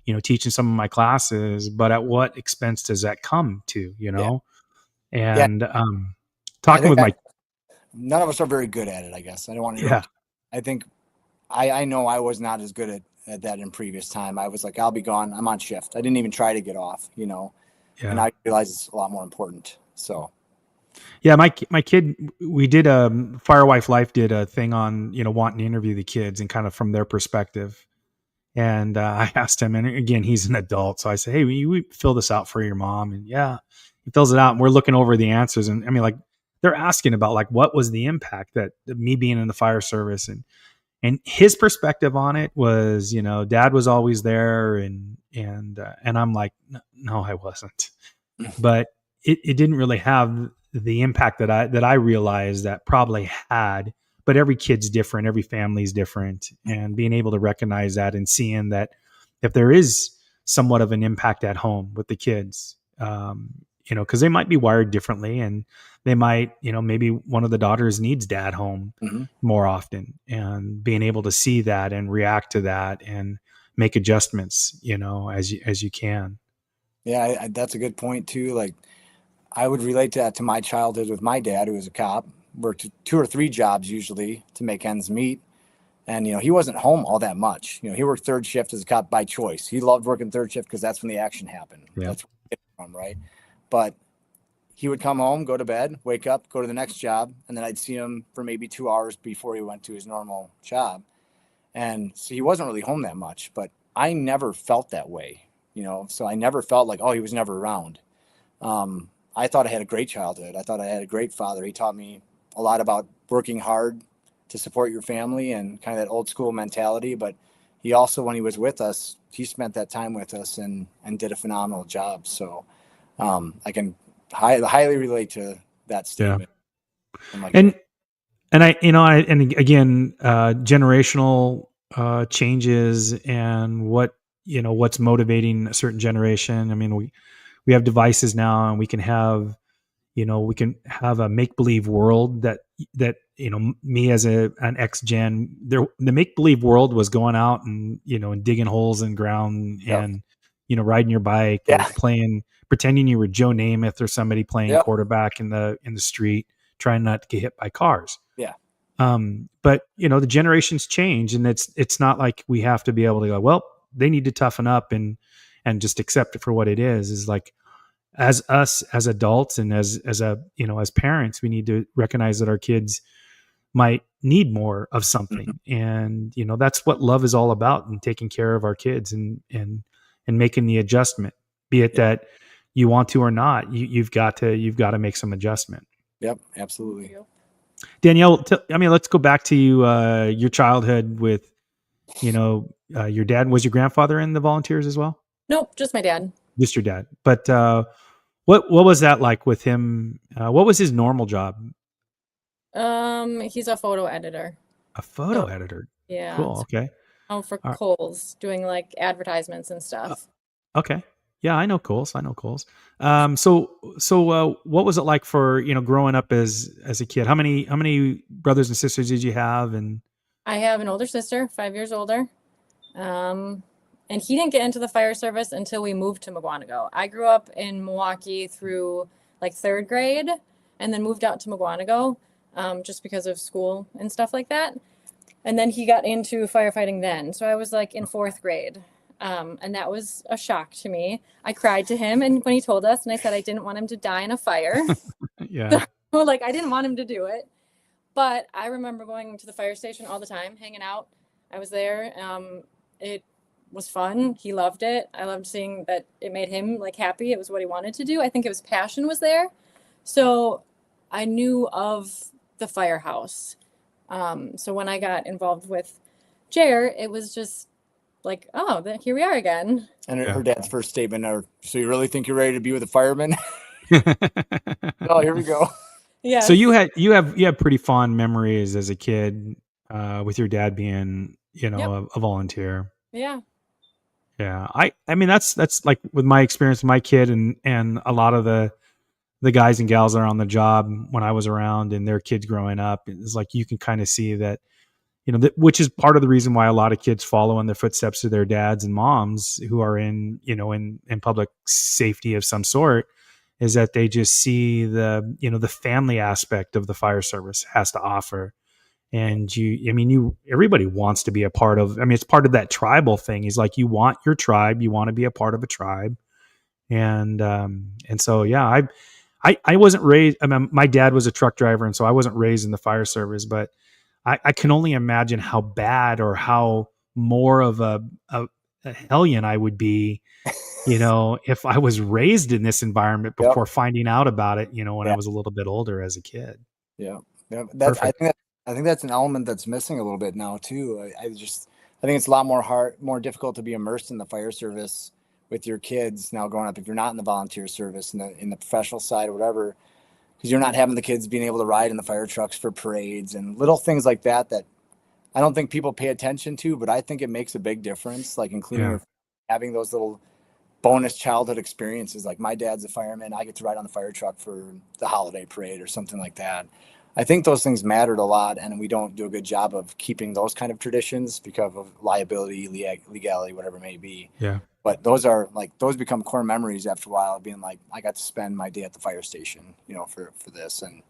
Speaker 1: you know, teaching some of my classes. But at what expense does that come to, you know? Yeah. And talking with
Speaker 2: none of us are very good at it, I guess. I don't want to. Yeah. I think I know I was not as good at that in previous time. I was like, I'll be gone. I'm on shift. I didn't even try to get off, you know. Yeah. And I realize it's a lot more important. So,
Speaker 1: yeah, my kid, we did Firewife Life did a thing on, you know, wanting to interview the kids and kind of from their perspective. And I asked him, and again, he's an adult, so I said, "Hey, will you fill this out for your mom?" And yeah, he fills it out, and we're looking over the answers. And I mean, like, they're asking about, like, what was the impact that me being in the fire service, and And his perspective on it was, dad was always there, and I'm like, no, I wasn't. But it didn't really have the impact that I realized that probably had. But every kid's different, every family's different, and being able to recognize that and seeing that if there is somewhat of an impact at home with the kids, because they might be wired differently, and they might, maybe one of the daughters needs dad home more often, and being able to see that and react to that and make adjustments, as you can.
Speaker 2: Yeah, that's a good point too. Like, I would relate that to my childhood with my dad, who was a cop, worked 2 or 3 jobs usually to make ends meet. And, he wasn't home all that much. He worked third shift as a cop by choice. He loved working third shift because that's when the action happened.
Speaker 1: Yeah.
Speaker 2: That's where he came from, right? But he would come home, go to bed, wake up, go to the next job. And then I'd see him for maybe 2 hours before he went to his normal job. And so he wasn't really home that much, but I never felt that way, so I never felt like, oh, he was never around. I thought I had a great childhood. I thought I had a great father. He taught me a lot about working hard to support your family and kind of that old school mentality. But he also, when he was with us, he spent that time with us and did a phenomenal job. So I can highly relate to that statement.
Speaker 1: Yeah. And again, generational changes and what's motivating a certain generation. I mean, we have devices now, and we can have a make-believe world that me as an ex-gen, the make-believe world was going out and and digging holes in ground, and riding your bike, or pretending you were Joe Namath or somebody playing quarterback in the street, trying not to get hit by cars.
Speaker 2: Yeah.
Speaker 1: But the generations change, and it's not like we have to be able to go, well, they need to toughen up and just accept it for what it is. Is like, as us as adults and as parents, we need to recognize that our kids might need more of something. And that's what love is all about, and taking care of our kids and making the adjustment, be it that you want to or not. You've got to make some adjustment.
Speaker 2: Yep, absolutely.
Speaker 1: Danielle, let's go back to your childhood with your dad. Was your grandfather in the volunteers as well?
Speaker 3: Nope, just my dad.
Speaker 1: Just your dad. But what was that like with him? What was his normal job?
Speaker 3: He's a photo editor.
Speaker 1: A photo editor.
Speaker 3: Yeah.
Speaker 1: Cool. Okay.
Speaker 3: For Kohl's, doing like advertisements and stuff.
Speaker 1: Okay. Yeah, I know Kohl's. So what was it like for growing up as a kid? How many brothers and sisters did you have? And
Speaker 3: I have an older sister, 5 years older. And he didn't get into the fire service until we moved to Mukwonago. I grew up in Milwaukee through like 3rd grade, and then moved out to Mukwonago just because of school and stuff like that. And then he got into firefighting then. So I was like in 4th grade. And that was a shock to me. I cried to him and when he told us, and I said I didn't want him to die in a fire.
Speaker 1: Yeah.
Speaker 3: So, like, I didn't want him to do it. But I remember going to the fire station all the time, hanging out. I was there. It was fun. He loved it. I loved seeing that it made him like happy. It was what he wanted to do. I think his passion was there. So I knew of the firehouse. So when I got involved with Jer, it was just like, oh, here we are again.
Speaker 2: And her dad's first statement, so you really think you're ready to be with a fireman? Oh, here we go.
Speaker 3: Yeah.
Speaker 1: So you have pretty fond memories as a kid with your dad being, a volunteer.
Speaker 3: Yeah.
Speaker 1: Yeah. I mean, that's like with my experience with my kid and a lot of the guys and gals that are on the job when I was around and their kids growing up. It's like, you can kind of see that, which is part of the reason why a lot of kids follow in the footsteps of their dads and moms who are in public safety of some sort, is that they just see the family aspect of the fire service has to offer. And everybody wants to be a part of, it's part of that tribal thing. He's like, you want your tribe, you want to be a part of a tribe. And so, yeah, I wasn't raised, my dad was a truck driver. And so I wasn't raised in the fire service, but I can only imagine how bad or how more of a hellion I would be, if I was raised in this environment before finding out about it, when I was a little bit older as a kid.
Speaker 2: Yeah. I think that's I think that's an element that's missing a little bit now too. I think it's a lot more difficult to be immersed in the fire service with your kids now growing up if you're not in the volunteer service, in the professional side or whatever, because you're not having the kids being able to ride in the fire trucks for parades and little things like that that I don't think people pay attention to, but I think it makes a big difference. Like including
Speaker 1: Yeah.
Speaker 2: your having those little bonus childhood experiences. Like my dad's a fireman, I get to ride on the fire truck for the holiday parade or something like that. I think those things mattered a lot, and we don't do a good job of keeping those kind of traditions because of liability, legality, whatever it may be.
Speaker 1: Yeah.
Speaker 2: But those become core memories after a while, being like, I got to spend my day at the fire station, for this. And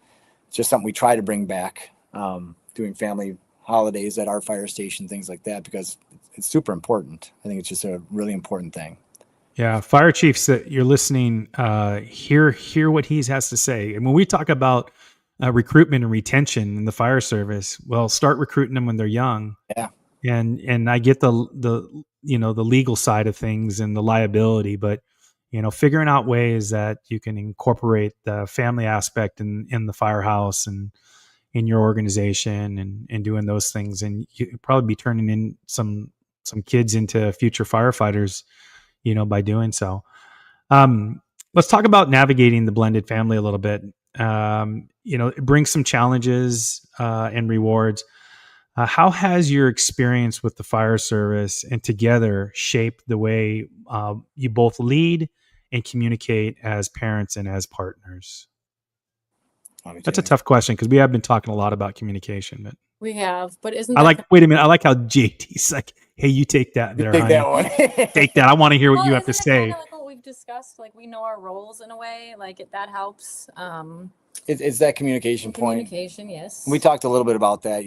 Speaker 2: it's just something we try to bring back, doing family holidays at our fire station, things like that, because it's super important. I think it's just a really important thing.
Speaker 1: Yeah, fire chiefs that you're listening, hear what he has to say. And when we talk about recruitment and retention in the fire service, well, start recruiting them when they're young.
Speaker 2: Yeah.
Speaker 1: And I get the the legal side of things and the liability, but figuring out ways that you can incorporate the family aspect in the firehouse and in your organization and doing those things, and you probably be turning in some kids into future firefighters, by doing so. Let's talk about navigating the blended family a little bit. It brings some challenges and rewards. How has your experience with the fire service and together shaped the way you both lead and communicate as parents and as partners? That's a tough question because we have been talking a lot about communication, but
Speaker 3: We have, but isn't
Speaker 1: I
Speaker 3: that
Speaker 1: like. Wait a minute. I like how JT's like, "Hey, you take that there,
Speaker 2: Take
Speaker 1: honey.
Speaker 2: that one.
Speaker 1: Take that. I want to hear what
Speaker 3: well,
Speaker 1: you have to
Speaker 3: isn't it kind
Speaker 1: say."
Speaker 3: of like what we've discussed? Like we know our roles in a way, that helps.
Speaker 2: It's that communication point.
Speaker 3: Communication, yes.
Speaker 2: We talked a little bit about that.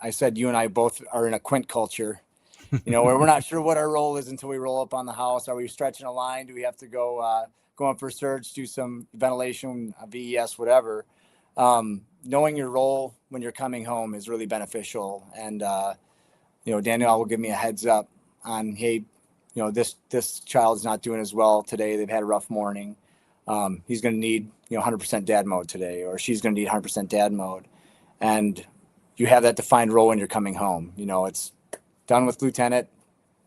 Speaker 2: I said you and I both are in a quint culture, where we're not sure what our role is until we roll up on the house. Are we stretching a line? Do we have to go in for search, do some ventilation, VES, whatever? Knowing your role when you're coming home is really beneficial. And, Danielle will give me a heads up on, hey, this child's not doing as well today. They've had a rough morning. He's going to need, 100% dad mode today, or she's going to need 100% dad mode. And you have that defined role when you're coming home. It's done with lieutenant,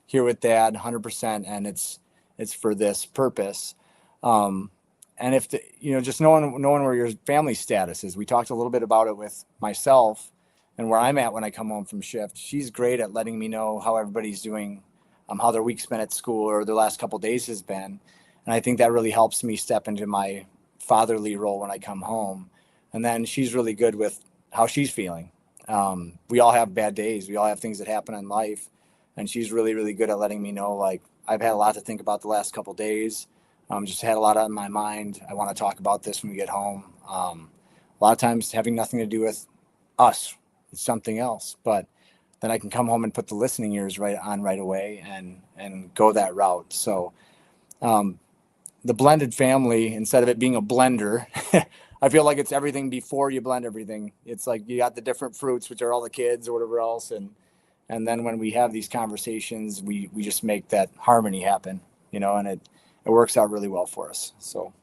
Speaker 2: here with dad, 100%, and it's for this purpose. And if just knowing where your family status is. We talked a little bit about it with myself and where I'm at when I come home from shift. She's great at letting me know how everybody's doing, how their week's been at school or their last couple of days has been. And I think that really helps me step into my fatherly role when I come home. And then she's really good with how she's feeling. We all have bad days. We all have things that happen in life. And she's really, really good at letting me know, like, I've had a lot to think about the last couple of days. Just had a lot on my mind. I want to talk about this when we get home. A lot of times having nothing to do with us, it's something else. But then I can come home and put the listening ears right away and go that route. So the blended family, instead of it being a blender, I feel like it's everything before you blend everything. It's like you got the different fruits, which are all the kids or whatever else. And then when we have these conversations, we just make that harmony happen, and it works out really well for us. So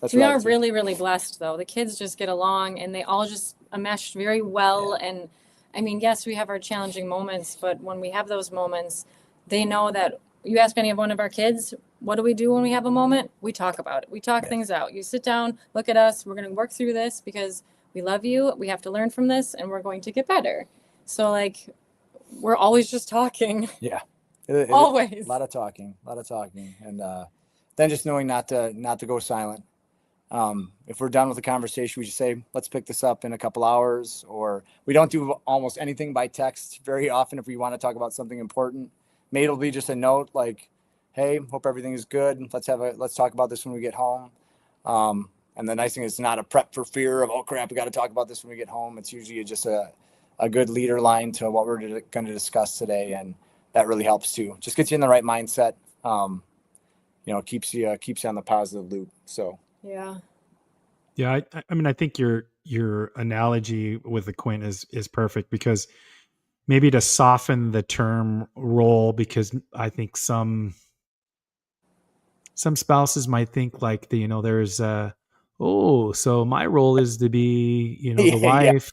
Speaker 2: that's
Speaker 3: we are really, really blessed though. The kids just get along and they all just mesh very well. Yeah. And I mean, yes, we have our challenging moments, but when we have those moments, they know that you ask any of one of our kids, what do we do when we have a moment? We talk about it. We talk things out. You sit down, look at us. We're going to work through this because we love you. We have to learn from this and we're going to get better. So we're always just talking.
Speaker 2: Yeah.
Speaker 3: Always.
Speaker 2: A lot of talking. And then just knowing not to go silent. If we're done with the conversation, we just say, let's pick this up in a couple hours, or we don't do almost anything by text very often. If we want to talk about something important, maybe it'll be just a note like, hey, hope everything is good. Let's talk about this when we get home. And the nice thing is it's not a prep for fear of, oh crap, we got to talk about this when we get home. It's usually just a good leader line to what we're going to discuss today. And that really helps too. Just gets you in the right mindset. Keeps you on the positive loop. So
Speaker 3: yeah.
Speaker 1: I mean, I think your analogy with the quint is perfect, because maybe to soften the term role, because I think some spouses might think like there's so my role is to be the wife,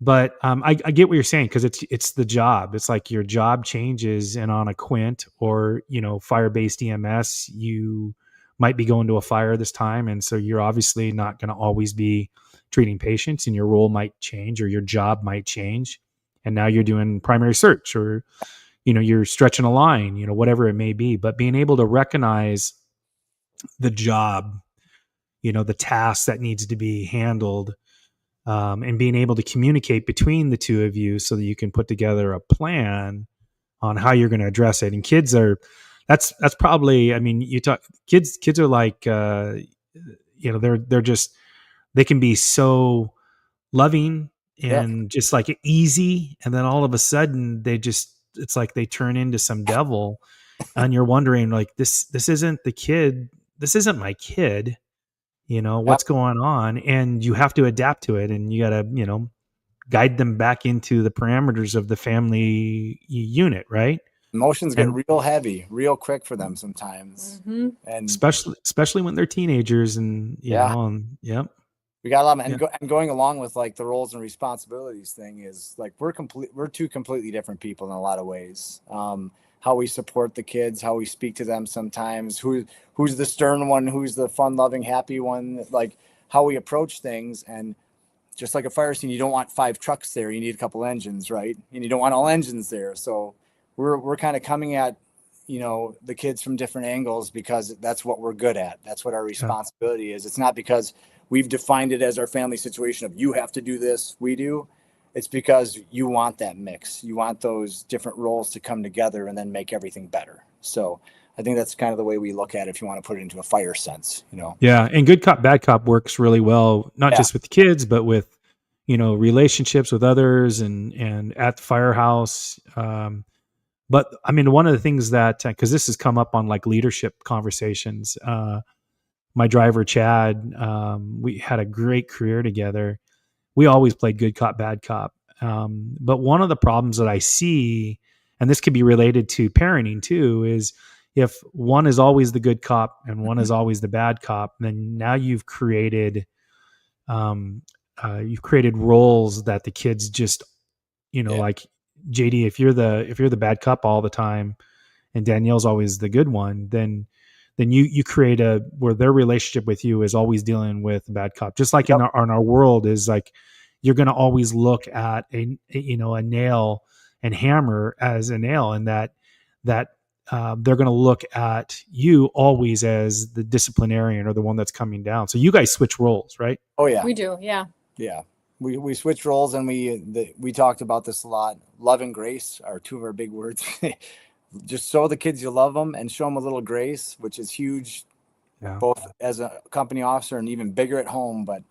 Speaker 1: But I get what you're saying, because it's the job. It's like your job changes, and on a Quint or fire-based EMS, you might be going to a fire this time, and so you're obviously not going to always be treating patients, and your role might change or your job might change, and now you're doing primary search, or you're stretching a line, whatever it may be. But being able to recognize the job, the task that needs to be handled, and being able to communicate between the two of you so that you can put together a plan on how you're going to address it. And kids are, that's probably, I mean, you talk, kids are like, they're just, they can be so loving
Speaker 2: Yeah.
Speaker 1: and just like easy. And then all of a sudden it's like they turn into some devil, and you're wondering, like, this isn't the kid. This isn't my kid. What's going on? And you have to adapt to it, and you got to, guide them back into the parameters of the family unit. Right.
Speaker 2: Emotions get
Speaker 1: And
Speaker 2: real heavy, real quick for them sometimes.
Speaker 3: Mm-hmm.
Speaker 2: And
Speaker 1: especially when they're teenagers, and, and yep.
Speaker 2: we got a lot of,
Speaker 1: Yeah.
Speaker 2: and going along with like the roles and responsibilities thing is like, we're two completely different people in a lot of ways. How we support the kids, how we speak to them sometimes, who's the stern one, who's the fun loving, happy one, like how we approach things. And just like a fire scene, you don't want 5 trucks there. You need a couple engines, right? And you don't want all engines there. So we're kind of coming at, the kids from different angles, because that's what we're good at. That's what our responsibility is. It's not because we've defined it as our family situation of you have to do this, we do. It's because you want that mix. You want those different roles to come together and then make everything better. So I think that's kind of the way we look at it, if you want to put it into a fire sense,
Speaker 1: Yeah. And good cop, bad cop works really well, not just with the kids, but with, relationships with others, and at the firehouse. But I mean, one of the things that, cause this has come up on like leadership conversations, my driver, Chad, we had a great career together. We always played good cop, bad cop. But one of the problems that I see, and this could be related to parenting too, is if one is always the good cop and one is always the bad cop, then now you've created roles that the kids just, like JD, if you're the bad cop all the time and Danielle's always the good one, then you create where their relationship with you is always dealing with the bad cop. Just like in our world is like, you're going to always look at a nail and hammer as a nail, and that they're going to look at you always as the disciplinarian or the one that's coming down. So you guys switch roles, right?
Speaker 2: Oh yeah,
Speaker 3: We do. Yeah.
Speaker 2: yeah. We switch roles, and we talked about this a lot. Love and grace are two of our big words. Just show the kids you love them, and show them a little grace, which is huge, both as a company officer and even bigger at home. But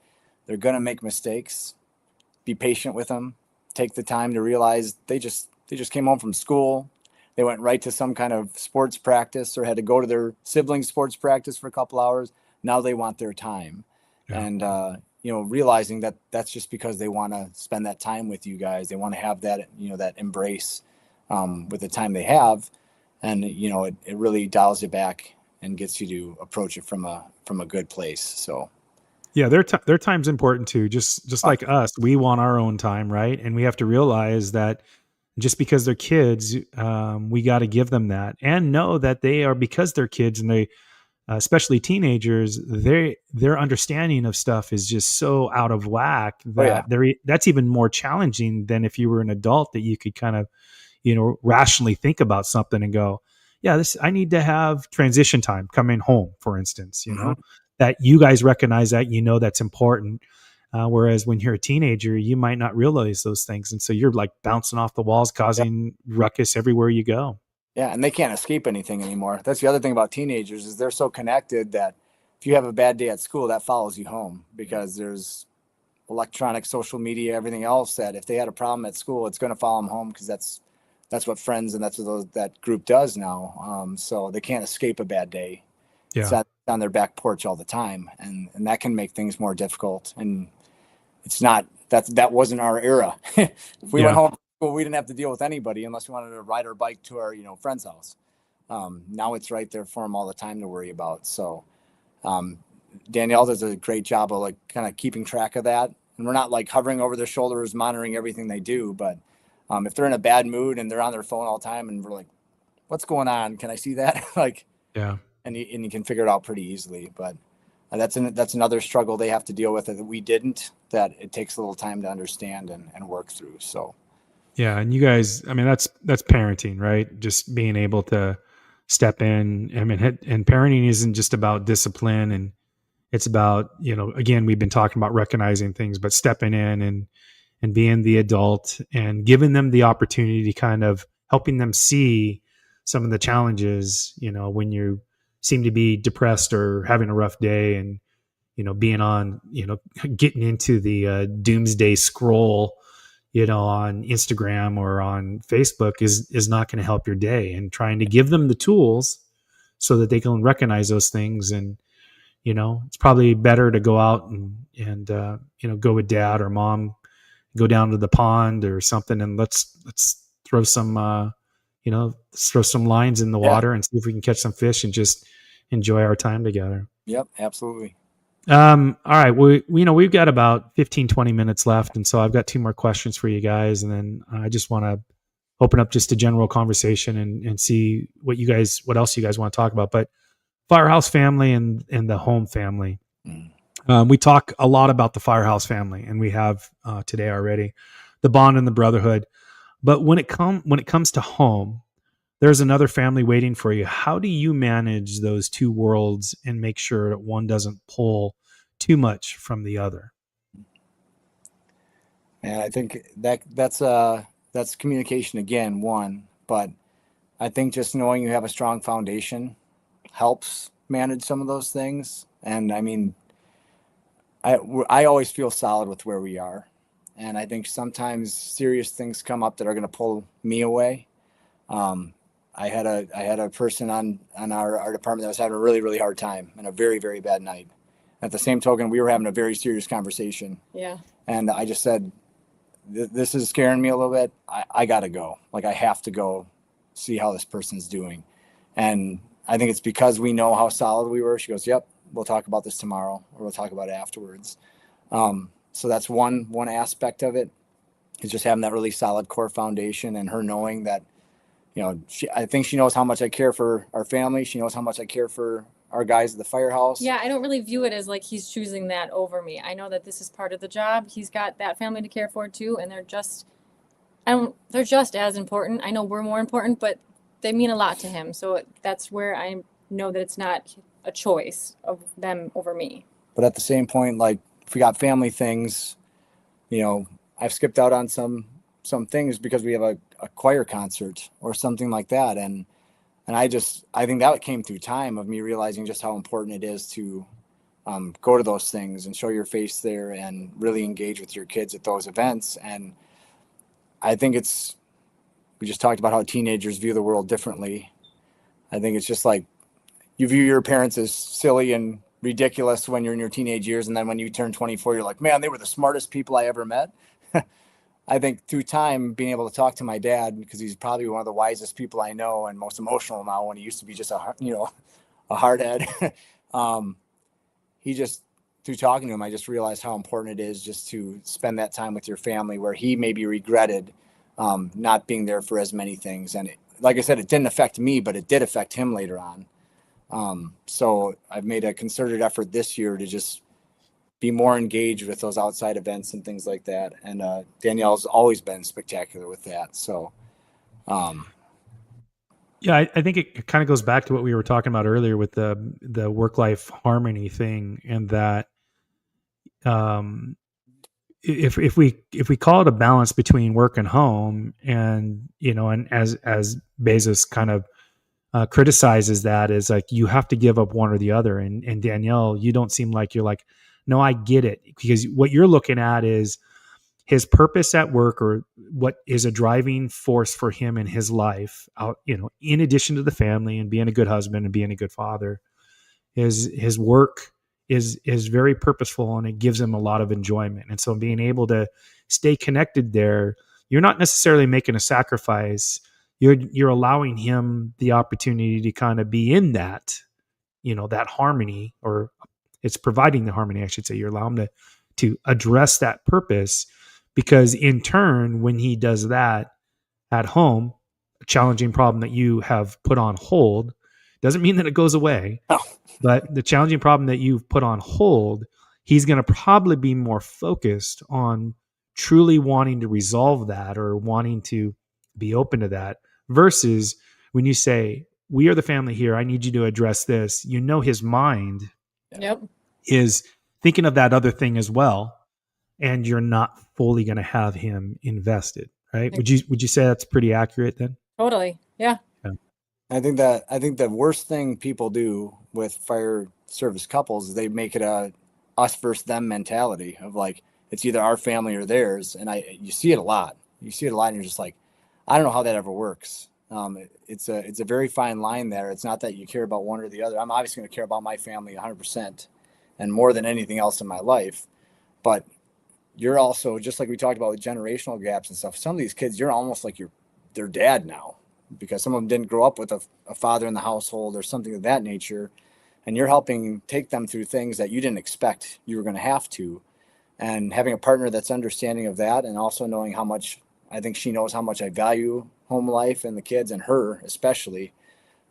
Speaker 2: they're going to make mistakes. Be patient with them. Take the time to realize they just came home from school. They went right to some kind of sports practice, or had to go to their siblings' sports practice for a couple hours. Now they want their time. And realizing that that's just because they want to spend that time with you guys. They want to have that, that embrace with the time they have. And, it really dials you back and gets you to approach it from a good place. So,
Speaker 1: yeah, their time's important too. Just like us, we want our own time, right? And we have to realize that just because they're kids, we got to give them that, and know that they are, because they're kids, and they, especially teenagers, their understanding of stuff is just so out of whack that that's even more challenging than if you were an adult, that you could kind of, rationally think about something and go, yeah, I need to have transition time coming home, for instance, that you guys recognize that, that's important. Whereas when you're a teenager, you might not realize those things. And so you're like bouncing off the walls, causing ruckus everywhere you go.
Speaker 2: Yeah, and they can't escape anything anymore. That's the other thing about teenagers, is they're so connected that if you have a bad day at school, that follows you home, because there's electronic, social media, everything else, that if they had a problem at school, it's going to follow them home, because that's what friends and that's what that group does now. So they can't escape a bad day.
Speaker 1: Yeah.
Speaker 2: It's not on their back porch all the time, and that can make things more difficult. And it's not that wasn't our era. If we went home, well, we didn't have to deal with anybody unless we wanted to ride our bike to our friend's house. Now it's right there for them all the time to worry about. So Danielle does a great job of like kind of keeping track of that, and we're not like hovering over their shoulders, monitoring everything they do. But if they're in a bad mood and they're on their phone all the time, and we're like, "What's going on? Can I see that?" Like,
Speaker 1: Yeah.
Speaker 2: and you can figure it out pretty easily. But that's another struggle they have to deal with that we didn't. That it takes a little time to understand and work through. So.
Speaker 1: Yeah, and you guys, I mean, that's parenting, right? Just being able to step in. I mean, and parenting isn't just about discipline, and it's about, again, we've been talking about recognizing things, but stepping in and being the adult and giving them the opportunity to kind of helping them see some of the challenges, when you seem to be depressed or having a rough day, and being on, getting into the doomsday scroll, on Instagram or on Facebook is not going to help your day, and trying to give them the tools so that they can recognize those things. And, it's probably better to go out and go with dad or mom, go down to the pond or something, and let's throw some, let's throw some lines in the water and see if we can catch some fish and just enjoy our time together.
Speaker 2: Yep, absolutely.
Speaker 1: All right. We've got about 15, 20 minutes left. And so I've got two more questions for you guys. And then I just want to open up just a general conversation and see what else you guys want to talk about. But Firehouse family and the home family. We talk a lot about the Firehouse family, and we have today already, the bond and the brotherhood. But when it comes to home, there's another family waiting for you. How do you manage those two worlds and make sure that one doesn't pull too much from the other?
Speaker 2: And I think that's communication again, one, but I think just knowing you have a strong foundation helps manage some of those things. And I mean, I always feel solid with where we are. And I think sometimes serious things come up that are going to pull me away. I had a person on our department that was having a really, really hard time and a very, very bad night. At the same token, we were having a very serious conversation.
Speaker 3: Yeah.
Speaker 2: And I just said, this is scaring me a little bit. I got to go. Like, I have to go see how this person's doing. And I think it's because we know how solid we were. She goes, yep, we'll talk about this tomorrow, or we'll talk about it afterwards. So that's one aspect of it, is just having that really solid core foundation, and her knowing that, I think she knows how much I care for our family. She knows how much I care for our guys at the firehouse.
Speaker 3: Yeah, I don't really view it as like he's choosing that over me. I know that this is part of the job. He's got that family to care for too, and they're just as important. I know we're more important, but they mean a lot to him. So that's where I know that it's not a choice of them over me.
Speaker 2: But at the same point, like, if we got family things, I've skipped out on some things because we have a choir concert or something like that. And I think that came through time of me realizing just how important it is to go to those things and show your face there and really engage with your kids at those events. And I think we just talked about how teenagers view the world differently. I think it's just like, you view your parents as silly and ridiculous when you're in your teenage years. And then when you turn 24, you're like, man, they were the smartest people I ever met. I think through time, being able to talk to my dad, because he's probably one of the wisest people I know and most emotional now, when he used to be just a hardhead. Through talking to him, I just realized how important it is just to spend that time with your family, where he maybe regretted not being there for as many things. And like I said, it didn't affect me, but it did affect him later on. So I've made a concerted effort this year to just be more engaged with those outside events and things like that. And Danielle's always been spectacular with that. So,
Speaker 1: yeah, I think it kind of goes back to what we were talking about earlier with the work-life harmony thing, and that if we call it a balance between work and home, and and as Bezos kind of criticizes that, is like, you have to give up one or the other. And Danielle, you don't seem like you're like, no, I get it, because what you're looking at is his purpose at work, or what is a driving force for him in his life, out, in addition to the family and being a good husband and being a good father. His work is very purposeful, and it gives him a lot of enjoyment. And so being able to stay connected there, you're not necessarily making a sacrifice. You're allowing him the opportunity to kind of be in that, that harmony, or it's providing the harmony, I should say. You're allowing him to address that purpose, because in turn, when he does that at home, a challenging problem that you have put on hold doesn't mean that it goes away,
Speaker 2: Oh,
Speaker 1: but the challenging problem that you've put on hold, he's going to probably be more focused on truly wanting to resolve that or wanting to be open to that, versus when you say, we are the family here, I need you to address this, his mind
Speaker 3: Yep.
Speaker 1: is thinking of that other thing as well, and you're not fully going to have him invested, right? Would you say that's pretty accurate then?
Speaker 3: Totally. Yeah.
Speaker 1: Yeah.
Speaker 2: I think the worst thing people do with fire service couples is they make it a us versus them mentality of like, it's either our family or theirs. And you see it a lot. You see it a lot, and you're just like, I don't know how that ever works. It's a very fine line there. It's not that you care about one or the other. I'm obviously going to care about my family 100% and more than anything else in my life. But you're also, just like we talked about with generational gaps and stuff, some of these kids, you're almost like their dad now, because some of them didn't grow up with a father in the household or something of that nature. And you're helping take them through things that you didn't expect you were going to have to. And having a partner that's understanding of that, and also knowing how much, I think she knows how much I value home life and the kids, and her especially,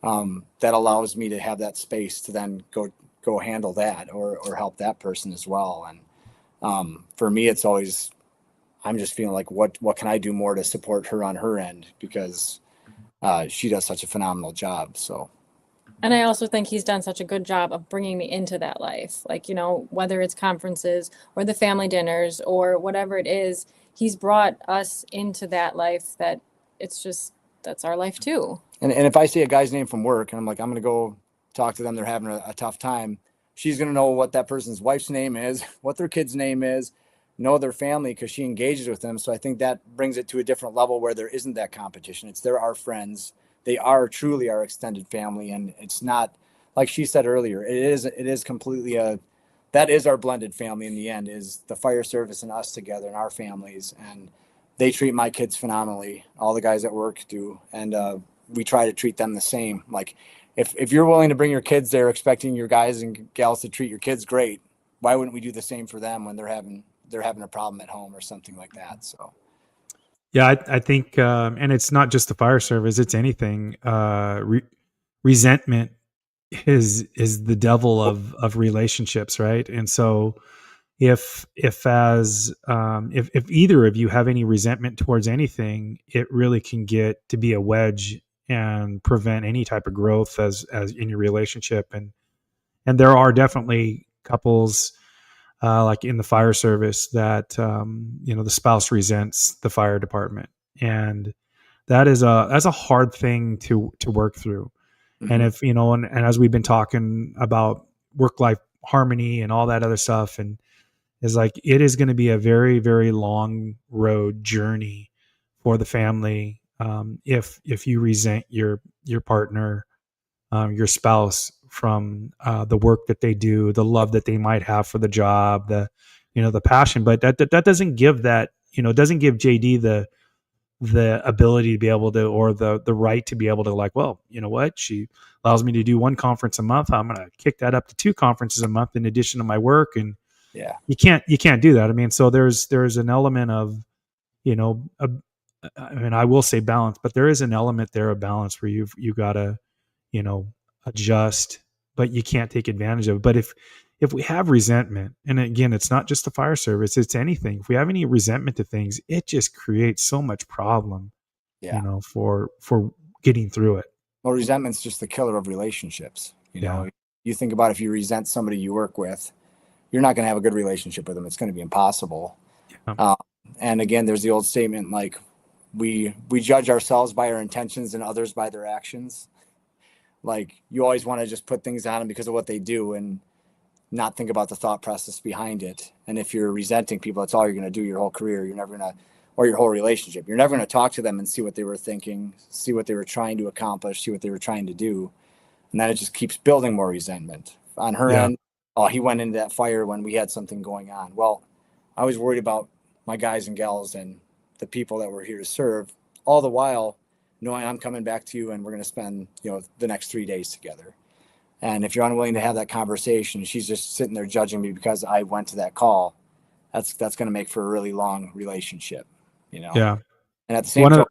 Speaker 2: that allows me to have that space to then go handle that or help that person as well. And for me, it's always, I'm just feeling like, what can I do more to support her on her end, because she does such a phenomenal job. So.
Speaker 3: And I also think he's done such a good job of bringing me into that life. Like, whether it's conferences or the family dinners or whatever it is, he's brought us into that life that that's our life too.
Speaker 2: And if I see a guy's name from work and I'm like, I'm going to go talk to them, they're having a tough time, she's going to know what that person's wife's name is, what their kid's name is, know their family, because she engages with them. So I think that brings it to a different level where there isn't that competition. They're our friends. They are truly our extended family. And it's not, like she said earlier, it is completely that is our blended family in the end, is the fire service and us together and our families. And they treat my kids phenomenally. All the guys at work do. And we try to treat them the same. Like, if you're willing to bring your kids there, expecting your guys and gals to treat your kids great, why wouldn't we do the same for them when they're having a problem at home or something like that? So.
Speaker 1: Yeah, I think, and it's not just the fire service; it's anything. Resentment is the devil of relationships, right? And so, if either of you have any resentment towards anything, it really can get to be a wedge and prevent any type of growth as in your relationship. And there are definitely couples, like in the fire service, that the spouse resents the fire department, and that's a hard thing to work through. Mm-hmm. And if and as we've been talking about work-life harmony and all that other stuff, and is like, it is going to be a very, very long road journey for the family, if you resent your partner, your spouse, from the work that they do, the love that they might have for the job, the passion. But that doesn't give doesn't give JD the ability to be able to, or the right to be able to, like, well, you know what, she allows me to do one conference a month, I'm going to kick that up to 2 conferences a month in addition to my work. And
Speaker 2: yeah, you
Speaker 1: can't do that. I mean, so there's an element of, I will say balance, but there is an element there of balance where you got to, adjust, but you can't take advantage of it. But if we have resentment, and again, it's not just the fire service, it's anything. If we have any resentment to things, it just creates so much problem, for getting through it.
Speaker 2: Well, resentment's just the killer of relationships. You think about, if you resent somebody you work with, you're not going to have a good relationship with them. It's going to be impossible. Yeah. And again, there's the old statement, like, we judge ourselves by our intentions and others by their actions. Like, you always want to just put things on them because of what they do and not think about the thought process behind it. And if you're resenting people, that's all you're going to do your whole career. You're never going to, or your whole relationship, you're never going to talk to them and see what they were thinking, see what they were trying to accomplish, see what they were trying to do. And then it just keeps building more resentment on her end. Oh, he went into that fire when we had something going on. Well, I was worried about my guys and gals and the people that were here to serve, all the while knowing I'm coming back to you and we're going to spend, the next 3 days together. And if you're unwilling to have that conversation, she's just sitting there judging me because I went to that call. that's going to make for a really long relationship,
Speaker 1: Yeah.
Speaker 2: And at the same
Speaker 1: One of
Speaker 2: time,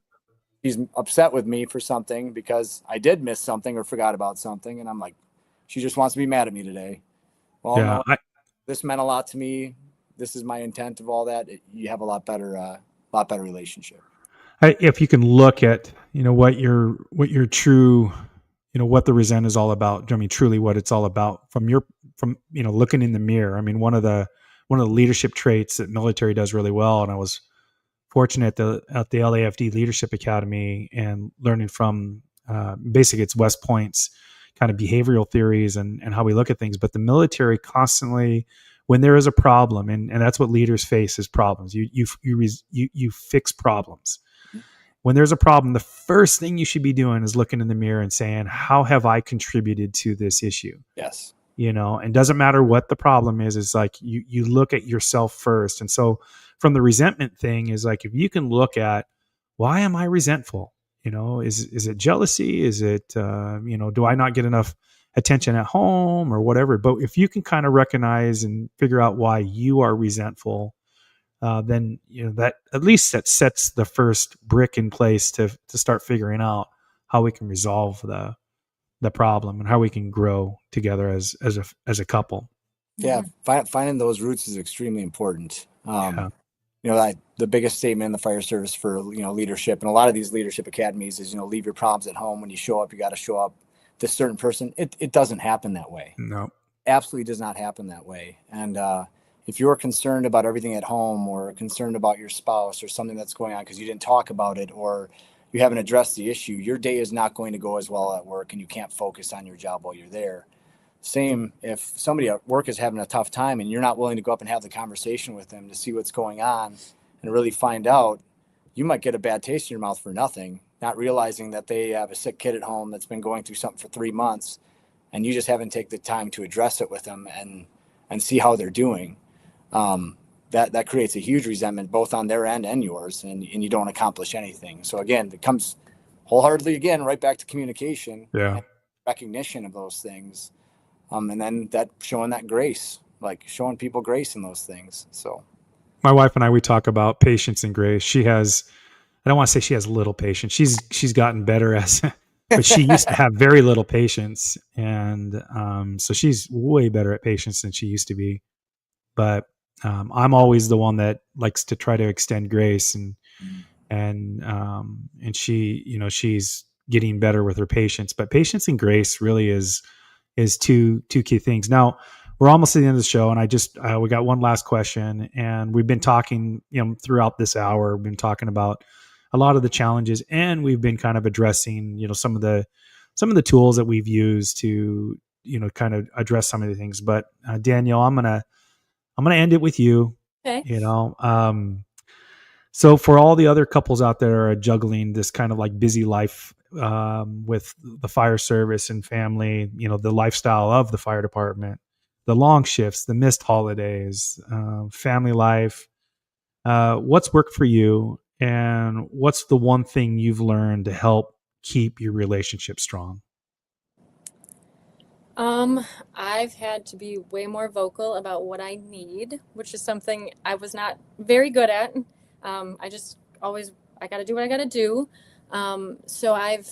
Speaker 2: she's upset with me for something because I did miss something or forgot about something. And I'm like, she just wants to be mad at me today. Well,
Speaker 1: yeah,
Speaker 2: no, this meant a lot to me. This is my intent of all that. You have a lot better relationship.
Speaker 1: if you can look at, what your true, what the resent is all about. I mean, truly what it's all about from looking in the mirror. I mean, one of the leadership traits that military does really well. And I was fortunate at the LAFD Leadership Academy and learning from basically it's West Point's kind of behavioral theories and how we look at things. But the military constantly, when there is a problem, and that's what leaders face is problems. You fix problems. When there's a problem, the first thing you should be doing is looking in the mirror and saying, how have I contributed to this issue?
Speaker 2: Yes.
Speaker 1: And doesn't matter what the problem is. It's like you look at yourself first. And so from the resentment thing is like, if you can look at, why am I resentful? Is it jealousy? Is it, do I not get enough attention at home or whatever? But if you can kind of recognize and figure out why you are resentful, then that at least that sets the first brick in place to start figuring out how we can resolve the problem and how we can grow together as a couple.
Speaker 2: Yeah, finding those roots is extremely important.
Speaker 1: Yeah.
Speaker 2: The biggest statement in the fire service for leadership, and a lot of these leadership academies is leave your problems at home. When you show up, you got to show up this certain person. It doesn't happen that way.
Speaker 1: No,
Speaker 2: absolutely does not happen that way. And if you're concerned about everything at home or concerned about your spouse or something that's going on because you didn't talk about it or you haven't addressed the issue, your day is not going to go as well at work and you can't focus on your job while you're there. Same if somebody at work is having a tough time and you're not willing to go up and have the conversation with them to see what's going on and really find out, you might get a bad taste in your mouth for nothing, not realizing that they have a sick kid at home that's been going through something for 3 months and you just haven't taken the time to address it with them and see how they're doing. That creates a huge resentment both on their end and yours, and you don't accomplish anything. So again, it comes wholeheartedly again right back to communication and recognition of those things. And then that showing that grace, like showing people grace in those things. So
Speaker 1: my wife and I, we talk about patience and grace. She has, I don't want to say she has little patience. She's gotten better but she used to have very little patience. And so she's way better at patience than she used to be. But I'm always the one that likes to try to extend grace and she, she's getting better with her patience, but patience and grace really is two key things. Now we're almost at the end of the show, and we got one last question, and we've been talking, throughout this hour, we've been talking about a lot of the challenges, and we've been kind of addressing, some of the tools that we've used to, kind of address some of the things. But Danielle, I'm gonna end it with you.
Speaker 3: Okay.
Speaker 1: So for all the other couples out there are juggling this kind of like busy life with the fire service and family, the lifestyle of the fire department, the long shifts, the missed holidays, family life, what's worked for you, and what's the one thing you've learned to help keep your relationship strong?
Speaker 3: I've had to be way more vocal about what I need, which is something I was not very good at. I just always, I got to do what I got to do. So I've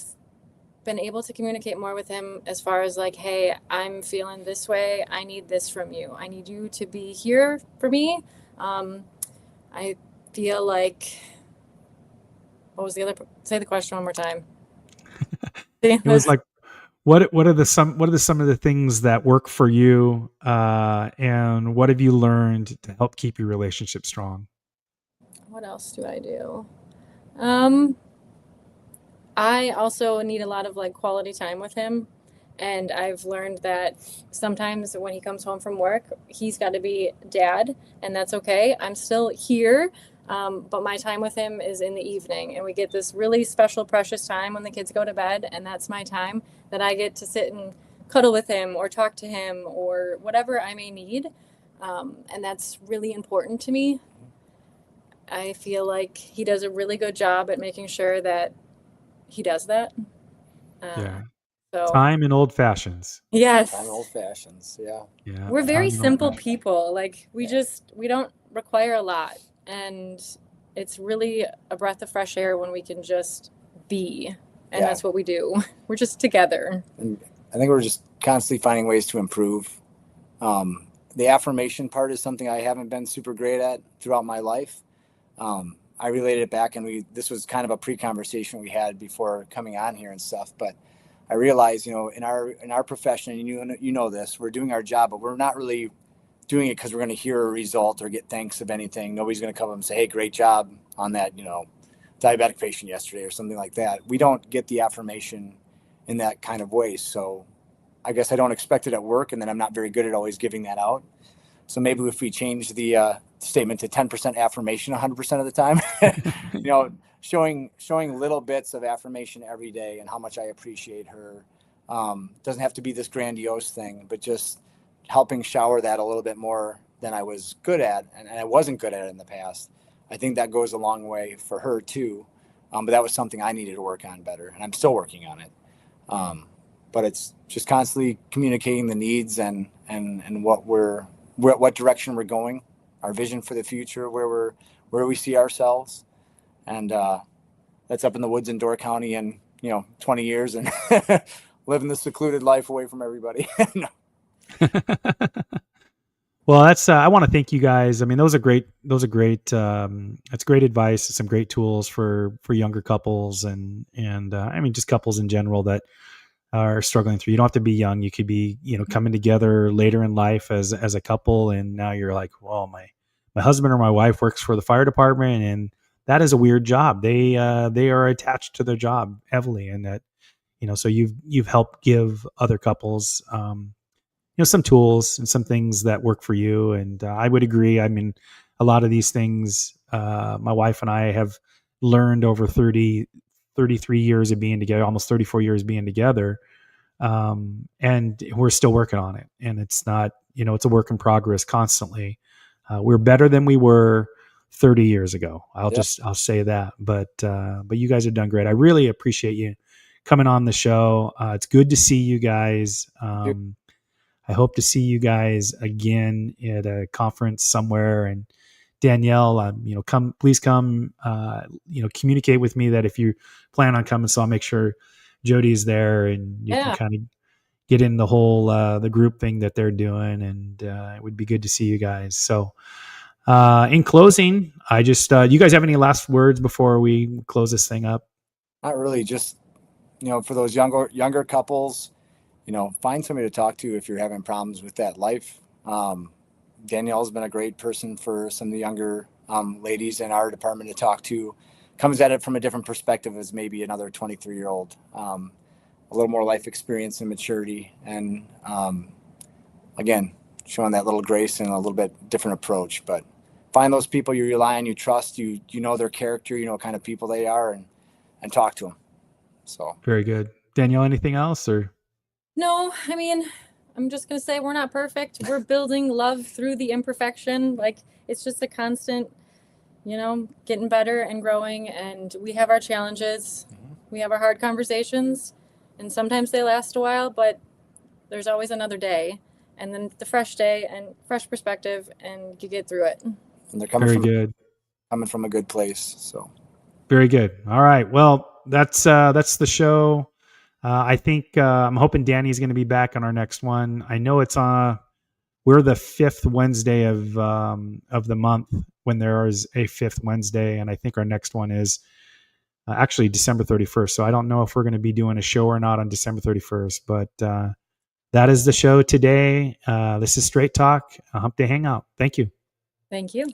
Speaker 3: been able to communicate more with him as far as like, hey, I'm feeling this way. I need this from you. I need you to be here for me. I feel like, what was the other, say the question one more time.
Speaker 1: It was like, what are some of the things that work for you, and what have you learned to help keep your relationship strong?
Speaker 3: What else do I do? I also need a lot of like quality time with him. And I've learned that sometimes when he comes home from work, he's got to be dad, and that's okay. I'm still here, but my time with him is in the evening, and we get this really special, precious time when the kids go to bed, and that's my time that I get to sit and cuddle with him or talk to him or whatever I may need. And that's really important to me. I feel like he does a really good job at making sure that he does that.
Speaker 1: Yeah.
Speaker 3: So
Speaker 1: Time and old fashions.
Speaker 3: yes,
Speaker 2: Time old fashions. Yeah.
Speaker 1: Yeah.
Speaker 3: we're very
Speaker 1: time and old
Speaker 3: simple
Speaker 1: fashions.
Speaker 3: people. Like we don't require a lot, and it's really a breath of fresh air when we can just be, and
Speaker 2: Yeah.
Speaker 3: that's what we do. We're just together.
Speaker 2: And I think we're just constantly finding ways to improve. The affirmation part is something I haven't been super great at throughout my life. I related it back, and this was kind of a pre-conversation we had before coming on here and stuff. But I realized, in our profession, and you know this, we're doing our job, but we're not really doing it because we're going to hear a result or get thanks of anything. Nobody's going to come up and say, "Hey, great job on that," diabetic patient yesterday or something like that. We don't get the affirmation in that kind of way. So I guess I don't expect it at work, and then I'm not very good at always giving that out. So maybe if we change the statement to 10% affirmation 100% of the time, showing little bits of affirmation every day and how much I appreciate her. Doesn't have to be this grandiose thing, but just helping shower that a little bit more than I was good at, and I wasn't good at it in the past. I think that goes a long way for her too. But that was something I needed to work on better, and I'm still working on it. But it's just constantly communicating the needs and what direction we're going, our vision for the future, where we see ourselves, and that's up in the woods in Door County in 20 years and living the secluded life away from everybody. No.
Speaker 1: Well, that's. I want to thank you guys. I mean, those are great. That's great advice. Some great tools for younger couples and I mean, just couples in general that are struggling through. You don't have to be young. You could be, coming together later in life as a couple, and now you're like, well, my husband or my wife works for the fire department, and that is a weird job. They are attached to their job heavily, and that, so you've helped give other couples, some tools and some things that work for you. And I would agree. I mean, a lot of these things, my wife and I have learned over 33 years of being together, almost 34 years being together. And we're still working on it. And it's not, it's a work in progress constantly. We're better than we were 30 years ago. I'll say that. But you guys have done great. I really appreciate you coming on the show. It's good to see you guys. I hope to see you guys again at a conference somewhere. And Danielle, please come, communicate with me that if you plan on coming, so I'll make sure Jody's there and you can kind of get in the whole, the group thing that they're doing. And it would be good to see you guys. So in closing, I just, you guys have any last words before we close this thing up?
Speaker 2: Not really. Just, for those younger couples, find somebody to talk to if you're having problems with that life. Danielle's been a great person for some of the younger ladies in our department to talk to. Comes at it from a different perspective as maybe another 23-year-old. A little more life experience and maturity. And again, showing that little grace and a little bit different approach. But find those people you rely on, you trust, you know their character, what kind of people they are, and talk to them. So
Speaker 1: very good. Danielle, anything else or?
Speaker 3: No, I mean, I'm just going to say we're not perfect. We're building love through the imperfection. Like, it's just a constant, getting better and growing. And we have our challenges. Mm-hmm. We have our hard conversations. And sometimes they last a while, but there's always another day. And then the fresh day and fresh perspective, and you get through it.
Speaker 2: And they're coming from a good place. So
Speaker 1: very good. All right. Well, that's the show. I think I'm hoping Danny's going to be back on our next one. I know it's we're the 5th Wednesday of the month when there is a 5th Wednesday, and I think our next one is actually December 31st. So I don't know if we're going to be doing a show or not on December 31st, but that is the show today. This is Straight Talk, a Humpday Hangout. Thank you.
Speaker 3: Thank you.